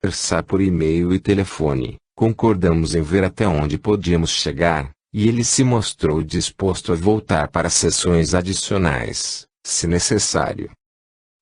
conversar por e-mail e telefone, concordamos em ver até onde podíamos chegar, e ele se mostrou disposto a voltar para sessões adicionais, se necessário.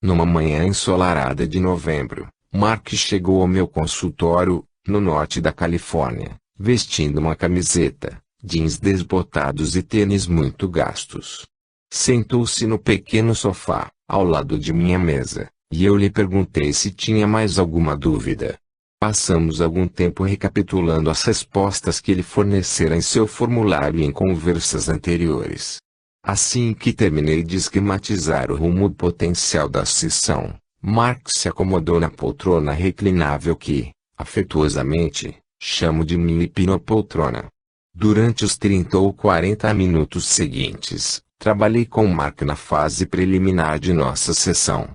Numa manhã ensolarada de novembro, Mark chegou ao meu consultório, no norte da Califórnia, vestindo uma camiseta, jeans desbotados e tênis muito gastos. Sentou-se no pequeno sofá, ao lado de minha mesa, e eu lhe perguntei se tinha mais alguma dúvida. Passamos algum tempo recapitulando as respostas que ele fornecera em seu formulário e em conversas anteriores. Assim que terminei de esquematizar o rumo potencial da sessão, Mark se acomodou na poltrona reclinável que, afetuosamente, chamo de minha hipnopoltrona. Durante os 30 ou 40 minutos seguintes, trabalhei com Mark na fase preliminar de nossa sessão,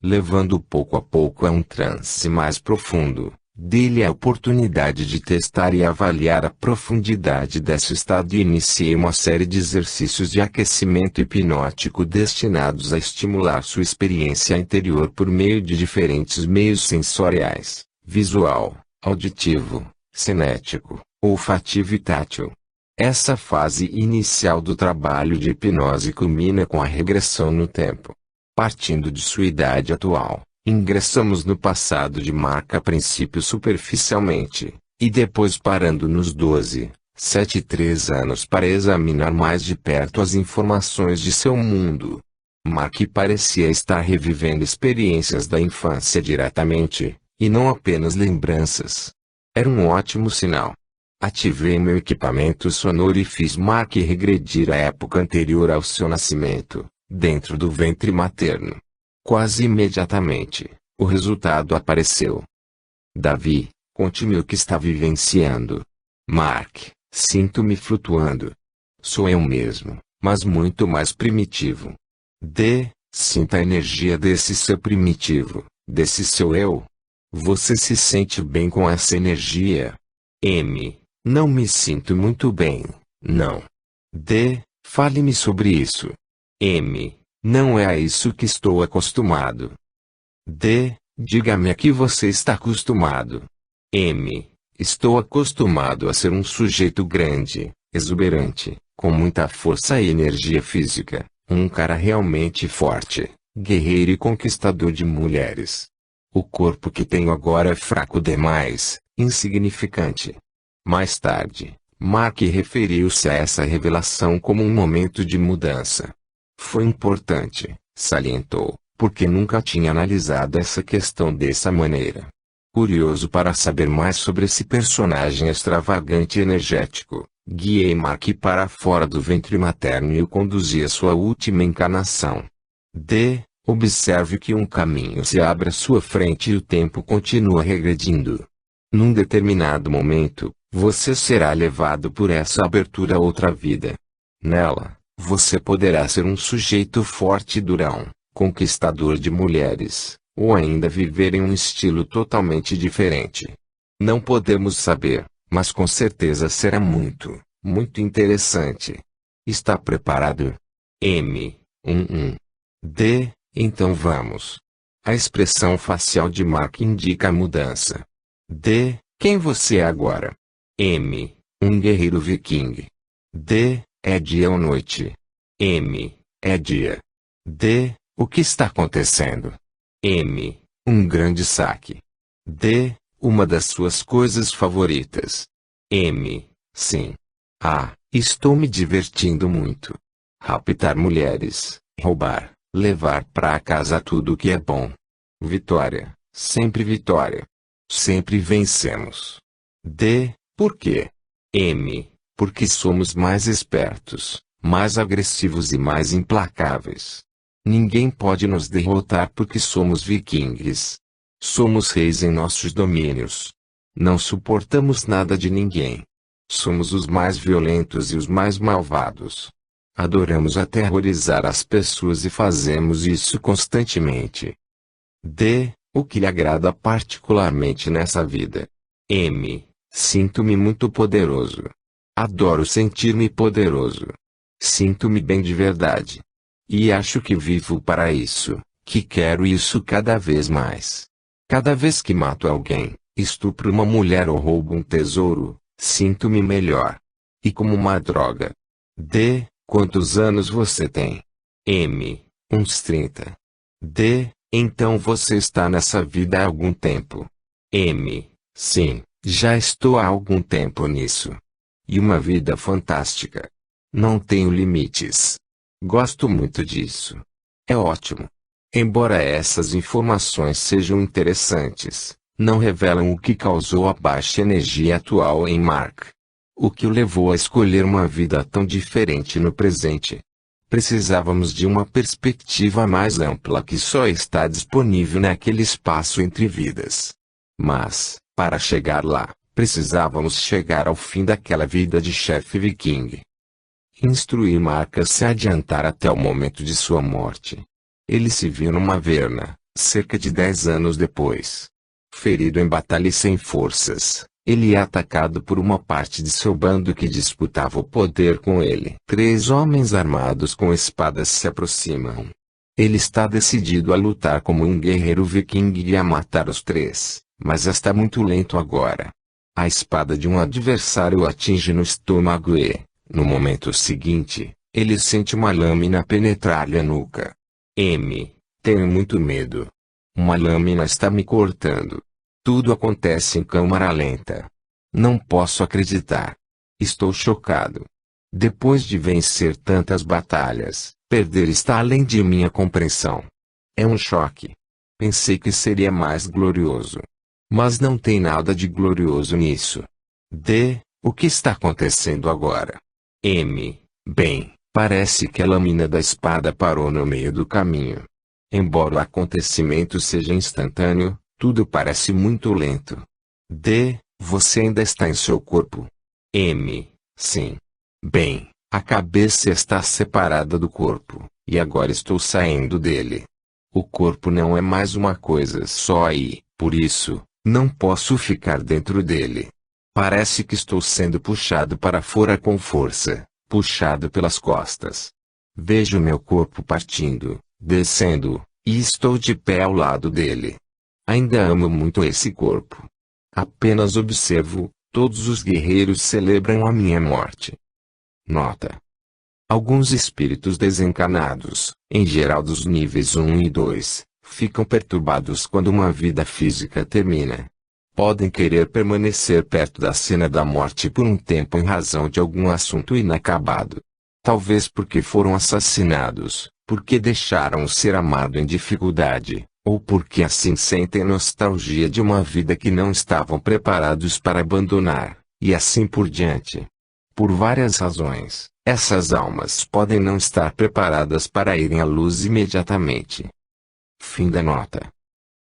levando pouco a pouco a um transe mais profundo. Dei-lhe a oportunidade de testar e avaliar a profundidade desse estado e iniciei uma série de exercícios de aquecimento hipnótico destinados a estimular sua experiência interior por meio de diferentes meios sensoriais: visual, auditivo, cinético, olfativo e tátil. Essa fase inicial do trabalho de hipnose culmina com a regressão no tempo. Partindo de sua idade atual, ingressamos no passado de Mark a princípio superficialmente, e depois parando nos 12, 7 e 3 anos para examinar mais de perto as informações de seu mundo. Mark parecia estar revivendo experiências da infância diretamente, e não apenas lembranças. Era um ótimo sinal. Ativei meu equipamento sonoro e fiz Mark regredir à época anterior ao seu nascimento, dentro do ventre materno. Quase imediatamente, o resultado apareceu. Davi, conte-me o que está vivenciando. Mark, sinto-me flutuando. Sou eu mesmo, mas muito mais primitivo. D, sinta a energia desse seu primitivo, desse seu eu. Você se sente bem com essa energia? M, não me sinto muito bem, não. D, fale-me sobre isso. M, não é a isso que estou acostumado. D, diga-me a que você está acostumado. M, estou acostumado a ser um sujeito grande, exuberante, com muita força e energia física, um cara realmente forte, guerreiro e conquistador de mulheres. O corpo que tenho agora é fraco demais, insignificante. Mais tarde, Mark referiu-se a essa revelação como um momento de mudança. Foi importante, salientou, porque nunca tinha analisado essa questão dessa maneira. Curioso para saber mais sobre esse personagem extravagante e energético, guiei Mark para fora do ventre materno e o conduzi à sua última encarnação. D, observe que um caminho se abre à sua frente e o tempo continua regredindo. Num determinado momento, você será levado por essa abertura a outra vida. Nela, você poderá ser um sujeito forte e durão, conquistador de mulheres, ou ainda viver em um estilo totalmente diferente. Não podemos saber, mas com certeza será muito, muito interessante. Está preparado? M. D. Então vamos. A expressão facial de Mark indica a mudança. D. Quem você é agora? M. Um guerreiro viking. D. É dia ou noite? M. É dia. D. O que está acontecendo? M. Um grande saque. D. Uma das suas coisas favoritas. M. Sim. A. Estou me divertindo muito. Raptar mulheres, roubar, levar para casa tudo que é bom. Vitória, sempre vitória. Sempre vencemos. D. Por quê? M. Porque somos mais espertos, mais agressivos e mais implacáveis. Ninguém pode nos derrotar porque somos vikings. Somos reis em nossos domínios. Não suportamos nada de ninguém. Somos os mais violentos e os mais malvados. Adoramos aterrorizar as pessoas e fazemos isso constantemente. D. O que lhe agrada particularmente nessa vida? M. Sinto-me muito poderoso. Adoro sentir-me poderoso. Sinto-me bem de verdade. E acho que vivo para isso, que quero isso cada vez mais. Cada vez que mato alguém, Estupro uma mulher ou roubo um tesouro, sinto-me melhor. E como uma droga. D. Quantos anos você tem? M. Uns 30. D. Então você está nessa vida há algum tempo. M. Sim, já estou há algum tempo nisso. E uma vida fantástica. Não tenho limites. Gosto muito disso. É ótimo. Embora essas informações sejam interessantes, não revelam o que causou a baixa energia atual em Mark. O que o levou a escolher uma vida tão diferente no presente. Precisávamos de uma perspectiva mais ampla que só está disponível naquele espaço entre vidas. Mas, para chegar lá, precisávamos chegar ao fim daquela vida de chefe viking. Instruir Mark a se adiantar até o momento de sua morte. Ele se viu numa verna, cerca de 10 anos depois. Ferido em batalha e sem forças, ele é atacado por uma parte de seu bando que disputava o poder com ele. 3 homens armados com espadas se aproximam. Ele está decidido a lutar como um guerreiro viking e a matar os 3, mas está muito lento agora. A espada de um adversário o atinge no estômago e, no momento seguinte, ele sente uma lâmina penetrar-lhe a nuca. M. Tenho muito medo. Uma lâmina está me cortando. Tudo acontece em câmara lenta. Não posso acreditar. Estou chocado. Depois de vencer tantas batalhas, perder está além de minha compreensão. É um choque. Pensei que seria mais glorioso. Mas não tem nada de glorioso nisso. D. O que está acontecendo agora? M. Bem, parece que a lâmina da espada parou no meio do caminho. Embora o acontecimento seja instantâneo, tudo parece muito lento. D. Você ainda está em seu corpo? M. Sim. Bem, a cabeça está separada do corpo, e agora estou saindo dele. O corpo não é mais uma coisa só e, por isso, não posso ficar dentro dele. Parece que estou sendo puxado para fora com força, puxado pelas costas. Vejo meu corpo partindo, descendo, e estou de pé ao lado dele. Ainda amo muito esse corpo. Apenas observo, todos os guerreiros celebram a minha morte. Nota: alguns espíritos desencarnados, em geral dos níveis 1 e 2, ficam perturbados quando uma vida física termina. Podem querer permanecer perto da cena da morte por um tempo em razão de algum assunto inacabado. Talvez porque foram assassinados, porque deixaram o ser amado em dificuldade, ou porque assim sentem nostalgia de uma vida que não estavam preparados para abandonar, e assim por diante. Por várias razões, essas almas podem não estar preparadas para irem à luz imediatamente. Fim da nota.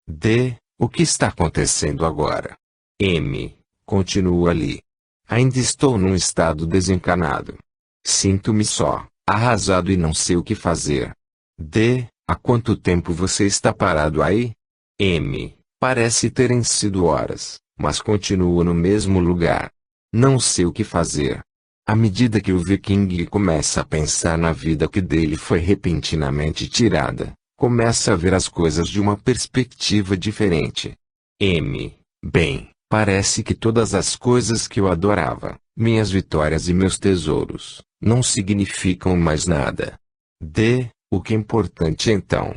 D. O que está acontecendo agora? M. Continuo ali. Ainda estou num estado desencarnado. Sinto-me só, arrasado e não sei o que fazer. D. Há quanto tempo você está parado aí? M. Parece terem sido horas, mas continuo no mesmo lugar. Não sei o que fazer. À medida que o viking começa a pensar na vida que dele foi repentinamente tirada, começa a ver as coisas de uma perspectiva diferente. M. Bem, parece que todas as coisas que eu adorava, minhas vitórias e meus tesouros, não significam mais nada. D. O que é importante então?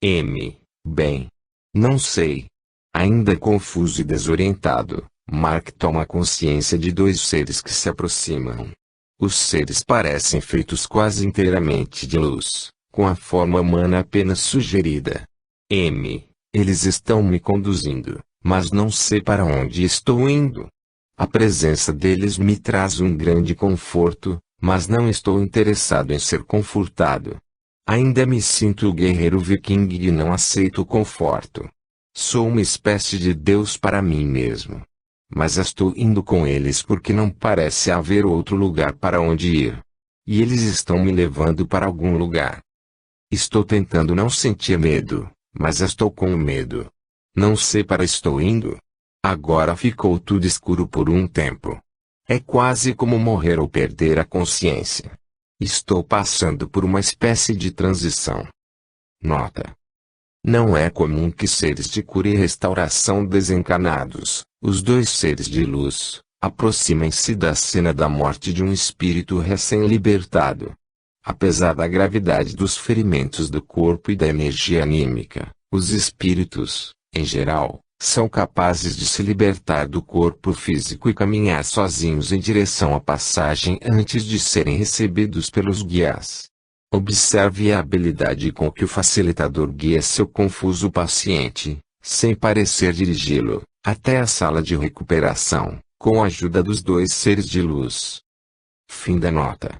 M. Bem, não sei. Ainda confuso e desorientado, Mark toma consciência de 2 seres que se aproximam. Os seres parecem feitos quase inteiramente de luz, com a forma humana apenas sugerida. M. Eles estão me conduzindo, mas não sei para onde estou indo. A presença deles me traz um grande conforto, mas não estou interessado em ser confortado. Ainda me sinto o guerreiro viking e não aceito o conforto. Sou uma espécie de Deus para mim mesmo. Mas estou indo com eles porque não parece haver outro lugar para onde ir. E eles estão me levando para algum lugar. Estou tentando não sentir medo, mas estou com medo. Não sei para estou indo. Agora ficou tudo escuro por um tempo. É quase como morrer ou perder a consciência. Estou passando por uma espécie de transição. Nota: Não é comum que seres de cura e restauração desencarnados, os dois seres de luz, aproximem-se da cena da morte de um espírito recém-libertado. Apesar da gravidade dos ferimentos do corpo e da energia anímica, os espíritos, em geral, são capazes de se libertar do corpo físico e caminhar sozinhos em direção à passagem antes de serem recebidos pelos guias. Observe a habilidade com que o facilitador guia seu confuso paciente, sem parecer dirigi-lo, até a sala de recuperação, com a ajuda dos dois seres de luz. Fim da nota.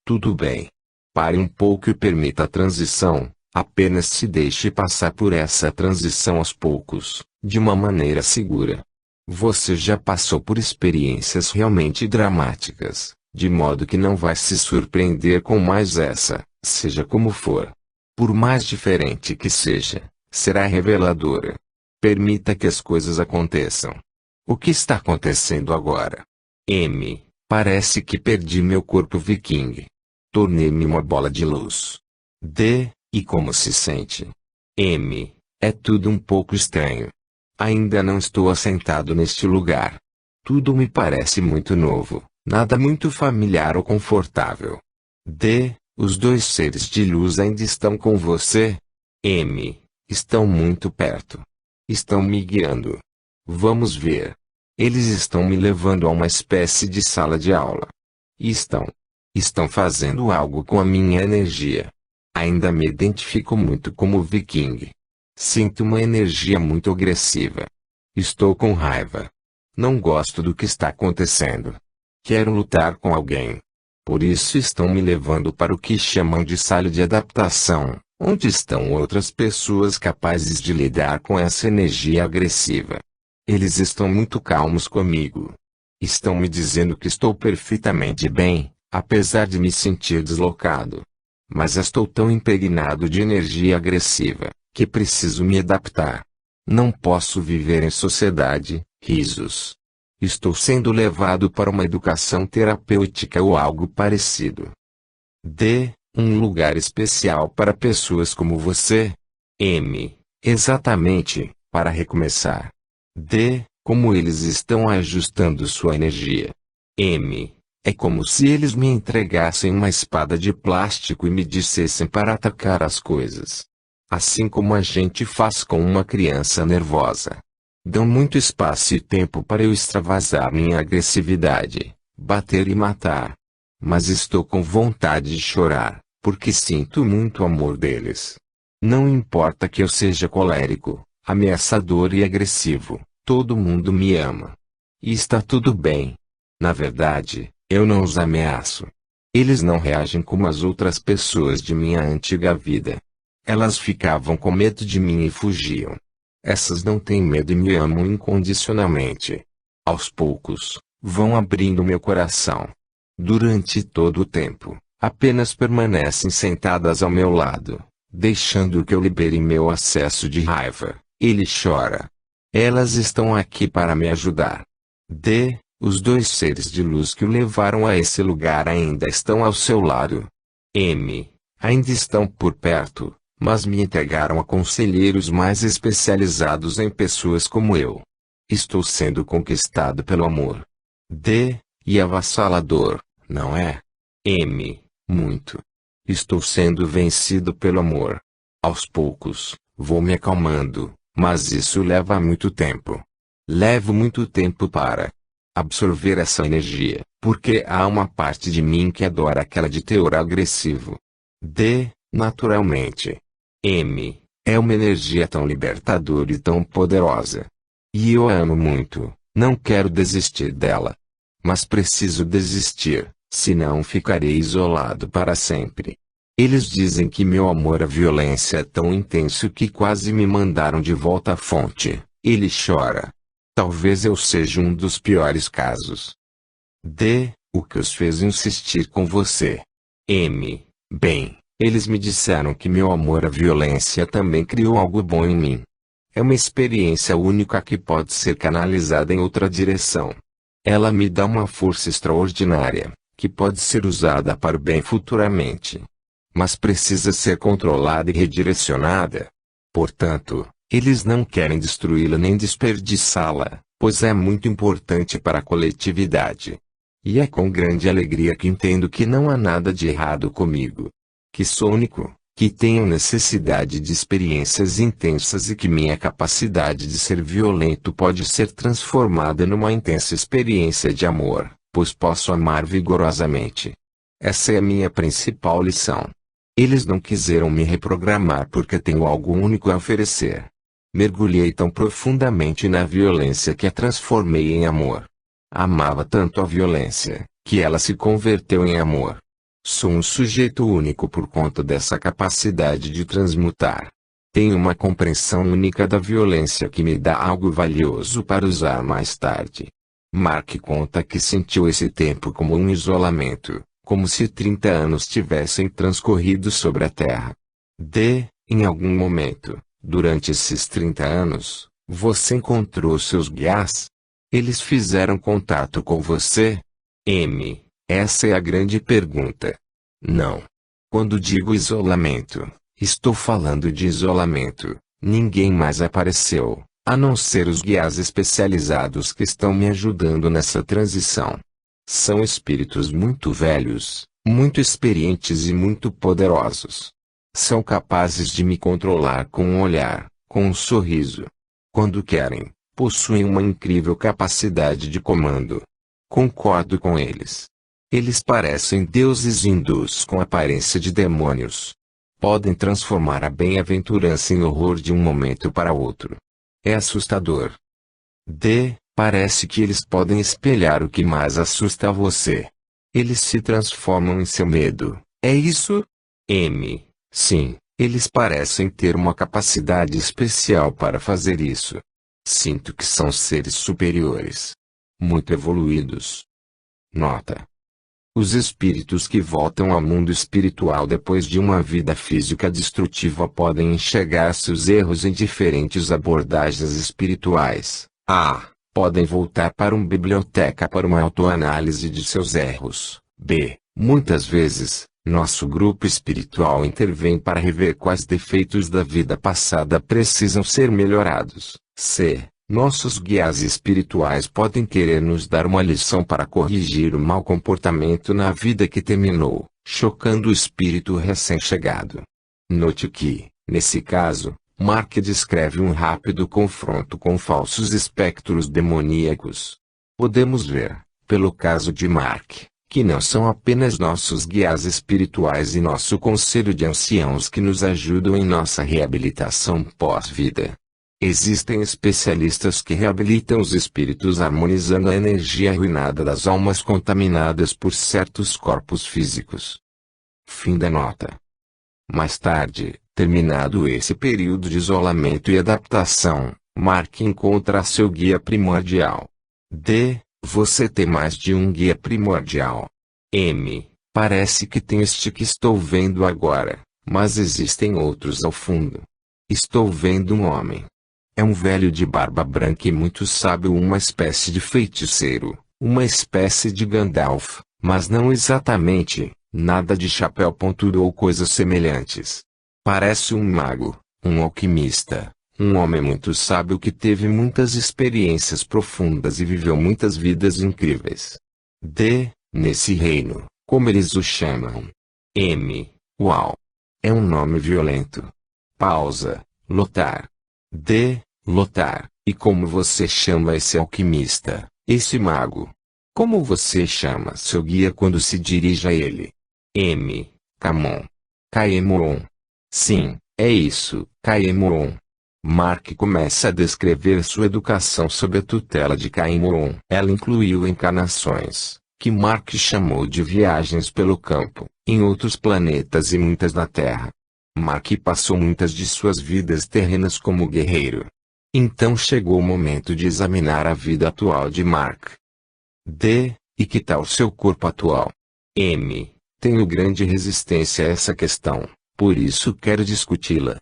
Tudo bem. Pare um pouco e permita a transição, apenas se deixe passar por essa transição aos poucos, de uma maneira segura. Você já passou por experiências realmente dramáticas, de modo que não vai se surpreender com mais essa, seja como for. Por mais diferente que seja, será reveladora. Permita que as coisas aconteçam. O que está acontecendo agora? Parece que perdi meu corpo viking. Tornei-me uma bola de luz. E como se sente? É tudo um pouco estranho. Ainda não estou assentado neste lugar. Tudo me parece muito novo, nada muito familiar ou confortável. Os dois seres de luz ainda estão com você? Estão muito perto. Estão me guiando. Vamos ver. Eles estão me levando a uma espécie de sala de aula. E estão fazendo algo com a minha energia. Ainda me identifico muito como viking. Sinto uma energia muito agressiva. Estou com raiva. Não gosto do que está acontecendo. Quero lutar com alguém. Por isso estão me levando para o que chamam de sala de adaptação, onde estão outras pessoas capazes de lidar com essa energia agressiva. Eles estão muito calmos comigo. Estão me dizendo que estou perfeitamente bem, apesar de me sentir deslocado. Mas estou tão impregnado de energia agressiva, que preciso me adaptar. Não posso viver em sociedade. Risos. Estou sendo levado para uma educação terapêutica ou algo parecido. Um lugar especial para pessoas como você? Exatamente, para recomeçar. Como eles estão ajustando sua energia? É como se eles me entregassem uma espada de plástico e me dissessem para atacar as coisas. Assim como a gente faz com uma criança nervosa. Dão muito espaço e tempo para eu extravasar minha agressividade, bater e matar. Mas estou com vontade de chorar, porque sinto muito amor deles. Não importa que eu seja colérico, ameaçador e agressivo, todo mundo me ama. E está tudo bem. Na verdade, eu não os ameaço. Eles não reagem como as outras pessoas de minha antiga vida. Elas ficavam com medo de mim e fugiam. Essas não têm medo e me amam incondicionalmente. Aos poucos, vão abrindo meu coração. Durante todo o tempo, apenas permanecem sentadas ao meu lado, deixando que eu libere meu acesso de raiva. Ele chora. Elas estão aqui para me ajudar. Os dois seres de luz que o levaram a esse lugar ainda estão ao seu lado. Ainda estão por perto, mas me entregaram a conselheiros mais especializados em pessoas como eu. Estou sendo conquistado pelo amor. E avassalador, não é? Muito. Estou sendo vencido pelo amor. Aos poucos, vou me acalmando, mas isso leva muito tempo. Levo muito tempo para absorver essa energia, porque há uma parte de mim que adora aquela de teor agressivo. Naturalmente. É uma energia tão libertadora e tão poderosa. E eu a amo muito, não quero desistir dela. Mas preciso desistir, senão ficarei isolado para sempre. Eles dizem que meu amor à violência é tão intenso que quase me mandaram de volta à fonte. Ele chora. Talvez eu seja um dos piores casos. O que os fez insistir com você? Bem, eles me disseram que meu amor à violência também criou algo bom em mim. É uma experiência única que pode ser canalizada em outra direção. Ela me dá uma força extraordinária, que pode ser usada para o bem futuramente. mas precisa ser controlada e redirecionada. Portanto, eles não querem destruí-la nem desperdiçá-la, pois é muito importante para a coletividade. E é com grande alegria que entendo que não há nada de errado comigo. Que sou único, que tenho necessidade de experiências intensas e que minha capacidade de ser violento pode ser transformada numa intensa experiência de amor, pois posso amar vigorosamente. Essa é a minha principal lição. Eles não quiseram me reprogramar porque tenho algo único a oferecer. Mergulhei tão profundamente na violência que a transformei em amor. Amava tanto a violência, que ela se converteu em amor. Sou um sujeito único por conta dessa capacidade de transmutar. Tenho uma compreensão única da violência que me dá algo valioso para usar mais tarde. Mark conta que sentiu esse tempo como um isolamento, como se 30 anos tivessem transcorrido sobre a Terra. Em algum momento, durante esses 30 anos, você encontrou seus guias? Eles fizeram contato com você? Essa é a grande pergunta. Não. Quando digo isolamento, estou falando de isolamento. Ninguém mais apareceu, a não ser os guias especializados que estão me ajudando nessa transição. São espíritos muito velhos, muito experientes e muito poderosos. São capazes de me controlar com um olhar, com um sorriso. Quando querem, possuem uma incrível capacidade de comando. Concordo com eles. Eles parecem deuses hindus com aparência de demônios. Podem transformar a bem-aventurança em horror de um momento para outro. É assustador. Parece que eles podem espelhar o que mais assusta a você. Eles se transformam em seu medo, é isso? Sim, eles parecem ter uma capacidade especial para fazer isso. Sinto que são seres superiores. Muito evoluídos. Nota. Os espíritos que voltam ao mundo espiritual depois de uma vida física destrutiva podem enxergar seus erros em diferentes abordagens espirituais. Podem voltar para uma biblioteca para uma autoanálise de seus erros. Muitas vezes, nosso grupo espiritual intervém para rever quais defeitos da vida passada precisam ser melhorados. Nossos guias espirituais podem querer nos dar uma lição para corrigir o mau comportamento na vida que terminou, chocando o espírito recém-chegado. Note que, nesse caso, Mark descreve um rápido confronto com falsos espectros demoníacos. Podemos ver, pelo caso de Mark, que não são apenas nossos guias espirituais e nosso conselho de anciãos que nos ajudam em nossa reabilitação pós-vida. Existem especialistas que reabilitam os espíritos harmonizando a energia arruinada das almas contaminadas por certos corpos físicos. Fim da nota. Mais tarde, terminado esse período de isolamento e adaptação, Mark encontra seu guia primordial. Você tem mais de um guia primordial. Parece que tem este que estou vendo agora, mas existem outros ao fundo. Estou vendo um homem. É um velho de barba branca e muito sábio, uma espécie de feiticeiro, uma espécie de Gandalf, mas não exatamente, nada de chapéu pontudo ou coisas semelhantes. Parece um mago, um alquimista, um homem muito sábio que teve muitas experiências profundas e viveu muitas vidas incríveis. Nesse reino, como eles o chamam? Uau! É um nome violento. Pausa, Lothar. Lothar, e como você chama esse alquimista, esse mago? Como você chama seu guia quando se dirige a ele? Camon. Caemoon. Sim, é isso, Caemoon. Mark começa a descrever sua educação sob a tutela de Caemoon. Ela incluiu encarnações, que Mark chamou de viagens pelo campo, em outros planetas e muitas na Terra. Mark passou muitas de suas vidas terrenas como guerreiro. Então chegou o momento de examinar a vida atual de Mark. E que tal seu corpo atual? Tenho grande resistência a essa questão, por isso quero discuti-la.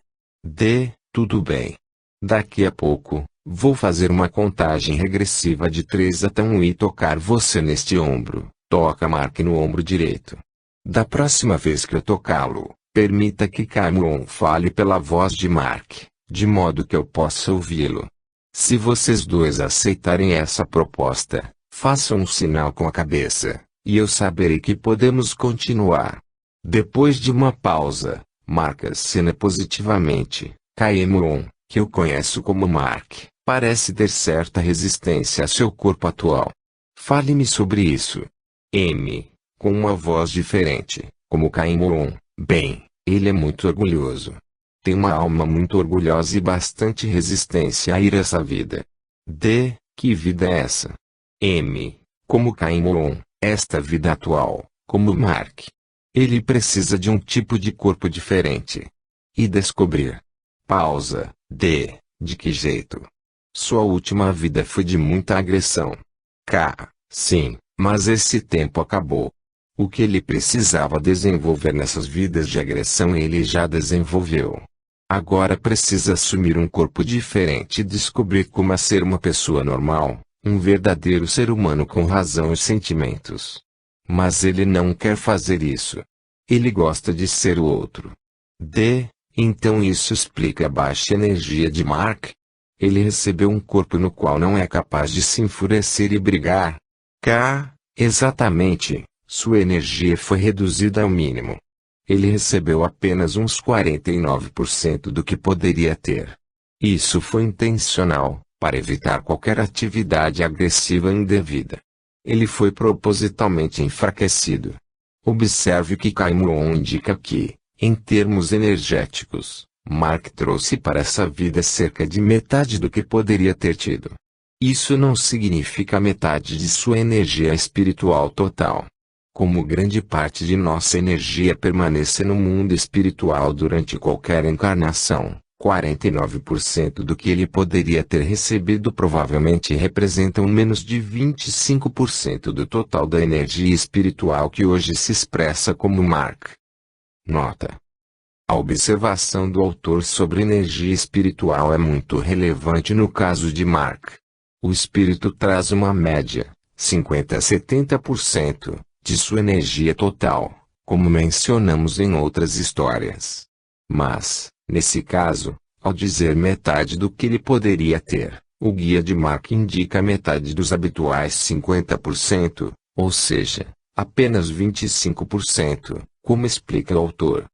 Tudo bem. Daqui a pouco, vou fazer uma contagem regressiva de 3 até 1 e tocar você neste ombro. Toca Mark no ombro direito. Da próxima vez que eu tocá-lo, Permita que Cameron fale pela voz de Mark, de modo que eu possa ouvi-lo. Se vocês dois aceitarem essa proposta, façam um sinal com a cabeça, e eu saberei que podemos continuar. Depois de uma pausa, Mark acena positivamente. Cameron, que eu conheço como Mark, parece ter certa resistência a seu corpo atual. Fale-me sobre isso. M, com uma voz diferente, como Cameron. Bem, ele é muito orgulhoso. Tem uma alma muito orgulhosa e bastante resistência a ir essa vida. D, que vida é essa? M, como Cameron, esta vida atual, como Mark. Ele precisa de um tipo de corpo diferente. E descobrir. Pausa. D, de que jeito? Sua última vida foi de muita agressão. K, sim, mas esse tempo acabou. O que ele precisava desenvolver nessas vidas de agressão ele já desenvolveu. Agora precisa assumir um corpo diferente e descobrir como é ser uma pessoa normal, um verdadeiro ser humano com razão e sentimentos. Mas ele não quer fazer isso. Ele gosta de ser o outro. D, então isso explica a baixa energia de Mark. Ele recebeu um corpo no qual não é capaz de se enfurecer e brigar. K, exatamente. Sua energia foi reduzida ao mínimo. Ele recebeu apenas uns 49% do que poderia ter. Isso foi intencional, para evitar qualquer atividade agressiva indevida. Ele foi propositalmente enfraquecido. Observe que Cameron indica que, em termos energéticos, Mark trouxe para essa vida cerca de metade do que poderia ter tido. Isso não significa metade de sua energia espiritual total. Como grande parte de nossa energia permanece no mundo espiritual durante qualquer encarnação, 49% do que ele poderia ter recebido provavelmente representam menos de 25% do total da energia espiritual que hoje se expressa como Mark. Nota: a observação do autor sobre energia espiritual é muito relevante no caso de Mark. O espírito traz uma média, 50 a 70%, de sua energia total, como mencionamos em outras histórias. Mas, nesse caso, ao dizer metade do que ele poderia ter, o guia de Mark indica metade dos habituais 50%, ou seja, apenas 25%, como explica o autor.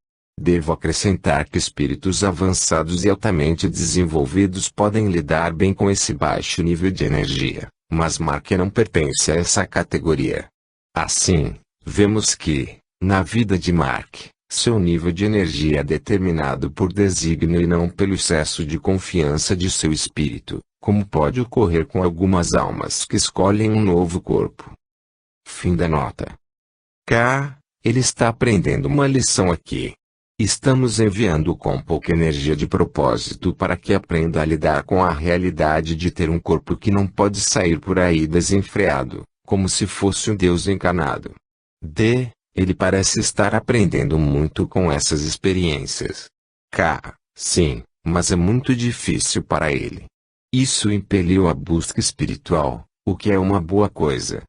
Devo acrescentar que espíritos avançados e altamente desenvolvidos podem lidar bem com esse baixo nível de energia, mas Mark não pertence a essa categoria. Assim, vemos que, na vida de Mark, seu nível de energia é determinado por desígnio e não pelo excesso de confiança de seu espírito, como pode ocorrer com algumas almas que escolhem um novo corpo. Fim da nota. K. Ele está aprendendo uma lição aqui. Estamos enviando com pouca energia de propósito para que aprenda a lidar com a realidade de ter um corpo que não pode sair por aí desenfreado, como se fosse um Deus encarnado. D. Ele parece estar aprendendo muito com essas experiências. K. Sim, mas é muito difícil para ele. Isso impeliu a busca espiritual, o que é uma boa coisa.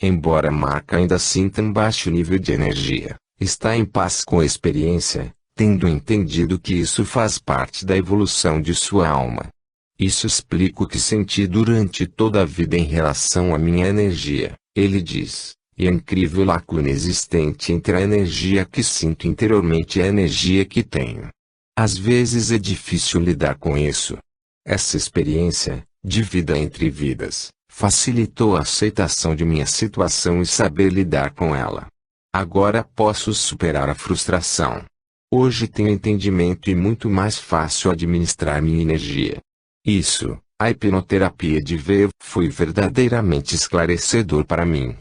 Embora Mark ainda sinta um baixo nível de energia, está em paz com a experiência, tendo entendido que isso faz parte da evolução de sua alma. Isso explica o que senti durante toda a vida em relação à minha energia, ele diz, e a incrível lacuna existente entre a energia que sinto interiormente e a energia que tenho. Às vezes é difícil lidar com isso. Essa experiência, de vida entre vidas, facilitou a aceitação de minha situação e saber lidar com ela. Agora posso superar a frustração. Hoje tenho entendimento e muito mais fácil administrar minha energia. Isso, a hipnoterapia de V foi verdadeiramente esclarecedor para mim.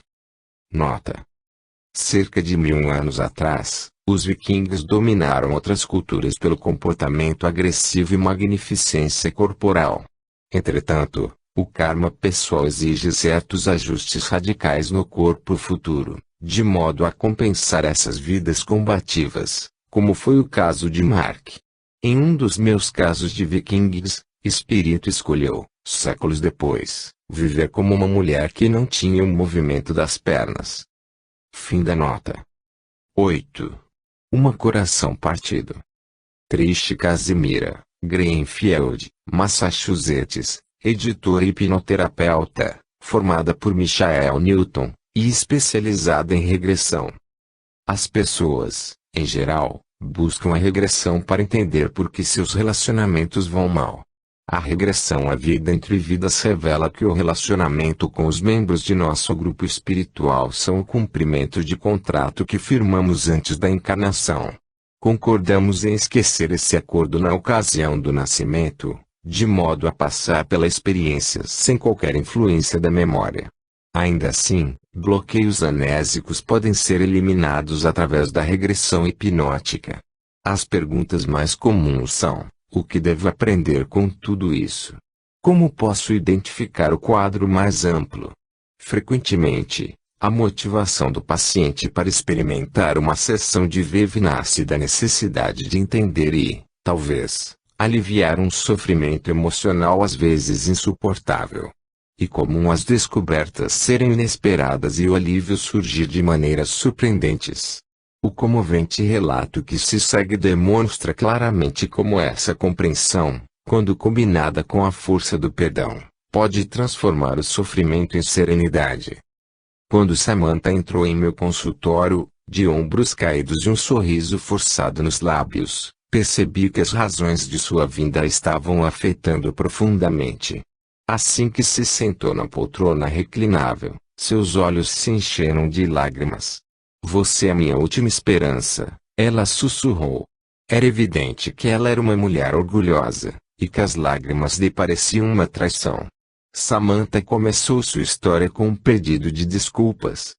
Nota: cerca de 1000 anos atrás, os vikings dominaram outras culturas pelo comportamento agressivo e magnificência corporal. Entretanto, o karma pessoal exige certos ajustes radicais no corpo futuro, de modo a compensar essas vidas combativas, como foi o caso de Mark. Em um dos meus casos de vikings, espírito escolheu, séculos depois, viver como uma mulher que não tinha o movimento das pernas. Fim da nota. 8. Uma coração partido. Triste Casimira, Greenfield, Massachusetts, editora e hipnoterapeuta, formada por Michael Newton, e especializada em regressão. As pessoas, em geral, buscam a regressão para entender por que seus relacionamentos vão mal. A regressão à vida entre vidas revela que o relacionamento com os membros de nosso grupo espiritual são o cumprimento de contrato que firmamos antes da encarnação. Concordamos em esquecer esse acordo na ocasião do nascimento, de modo a passar pela experiência sem qualquer influência da memória. Ainda assim, bloqueios amnésicos podem ser eliminados através da regressão hipnótica. As perguntas mais comuns são: o que devo aprender com tudo isso? Como posso identificar o quadro mais amplo? Frequentemente, a motivação do paciente para experimentar uma sessão de VV nasce da necessidade de entender e, talvez, aliviar um sofrimento emocional às vezes insuportável. E comum as descobertas serem inesperadas e o alívio surgir de maneiras surpreendentes. O comovente relato que se segue demonstra claramente como essa compreensão, quando combinada com a força do perdão, pode transformar o sofrimento em serenidade. Quando Samantha entrou em meu consultório, de ombros caídos e um sorriso forçado nos lábios, percebi que as razões de sua vinda a estavam afetando profundamente. Assim que se sentou na poltrona reclinável, seus olhos se encheram de lágrimas. Você é minha última esperança, ela sussurrou. Era evidente que ela era uma mulher orgulhosa, e que as lágrimas lhe pareciam uma traição. Samantha começou sua história com um pedido de desculpas.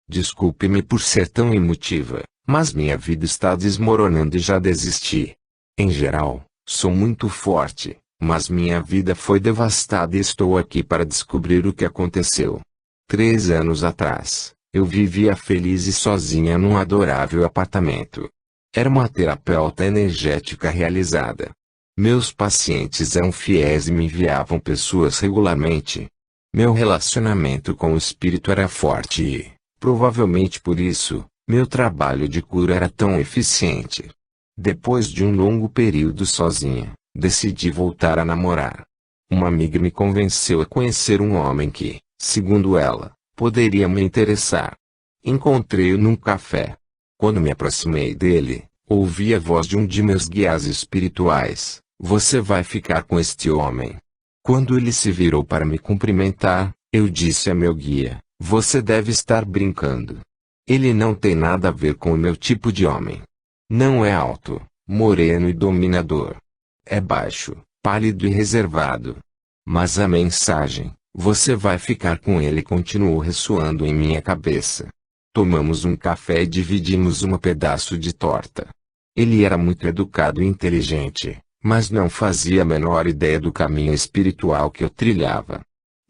Desculpe-me por ser tão emotiva, mas minha vida está desmoronando e já desisti. Em geral, sou muito forte, mas minha vida foi devastada e estou aqui para descobrir o que aconteceu. 3 anos atrás, eu vivia feliz e sozinha num adorável apartamento. Era uma terapeuta energética realizada. Meus pacientes eram fiéis e me enviavam pessoas regularmente. Meu relacionamento com o espírito era forte e, provavelmente por isso, meu trabalho de cura era tão eficiente. Depois de um longo período sozinha, decidi voltar a namorar. Uma amiga me convenceu a conhecer um homem que, segundo ela, poderia me interessar. Encontrei-o num café. Quando me aproximei dele, ouvi a voz de um de meus guias espirituais: você vai ficar com este homem. Quando ele se virou para me cumprimentar, eu disse a meu guia: você deve estar brincando. Ele não tem nada a ver com o meu tipo de homem. Não é alto, moreno e dominador. É baixo, pálido e reservado. Mas a mensagem: você vai ficar com ele, continuou ressoando em minha cabeça. Tomamos um café e dividimos um pedaço de torta. Ele era muito educado e inteligente, mas não fazia a menor ideia do caminho espiritual que eu trilhava.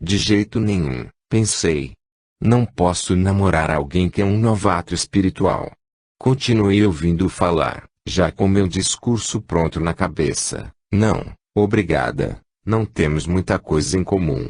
De jeito nenhum, pensei. Não posso namorar alguém que é um novato espiritual. Continuei ouvindo falar, já com meu discurso pronto na cabeça. Não, obrigada, não temos muita coisa em comum.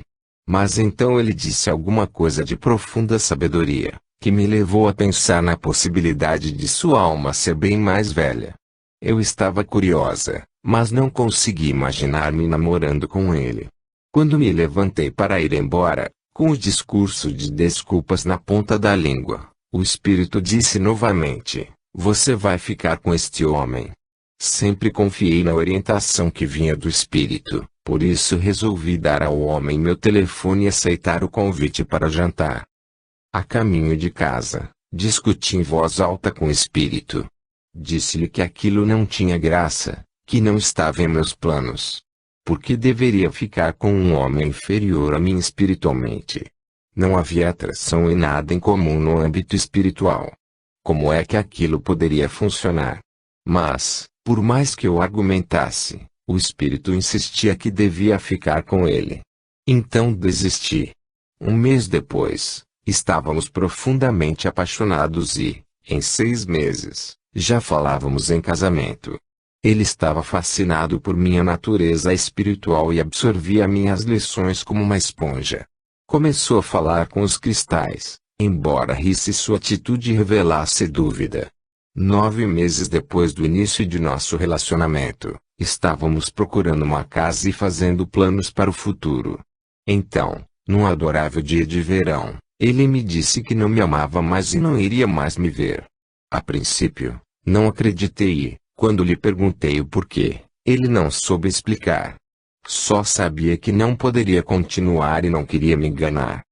Mas então ele disse alguma coisa de profunda sabedoria, que me levou a pensar na possibilidade de sua alma ser bem mais velha. Eu estava curiosa, mas não consegui imaginar-me namorando com ele. Quando me levantei para ir embora, com o discurso de desculpas na ponta da língua, o espírito disse novamente: você vai ficar com este homem. Sempre confiei na orientação que vinha do espírito, por isso resolvi dar ao homem meu telefone e aceitar o convite para jantar. A caminho de casa, discuti em voz alta com o espírito. Disse-lhe que aquilo não tinha graça, que não estava em meus planos. Por que deveria ficar com um homem inferior a mim espiritualmente? Não havia atração e nada em comum no âmbito espiritual. Como é que aquilo poderia funcionar? Mas, por mais que eu argumentasse, o espírito insistia que devia ficar com ele. Então desisti. 1 mês depois, estávamos profundamente apaixonados e, em 6 meses, já falávamos em casamento. Ele estava fascinado por minha natureza espiritual e absorvia minhas lições como uma esponja. Começou a falar com os cristais, embora risse, sua atitude revelasse dúvida. 9 meses depois do início de nosso relacionamento, estávamos procurando uma casa e fazendo planos para o futuro. Então, num adorável dia de verão, ele me disse que não me amava mais e não iria mais me ver. A princípio, não acreditei e, quando lhe perguntei o porquê, ele não soube explicar. Só sabia que não poderia continuar e não queria me enganar.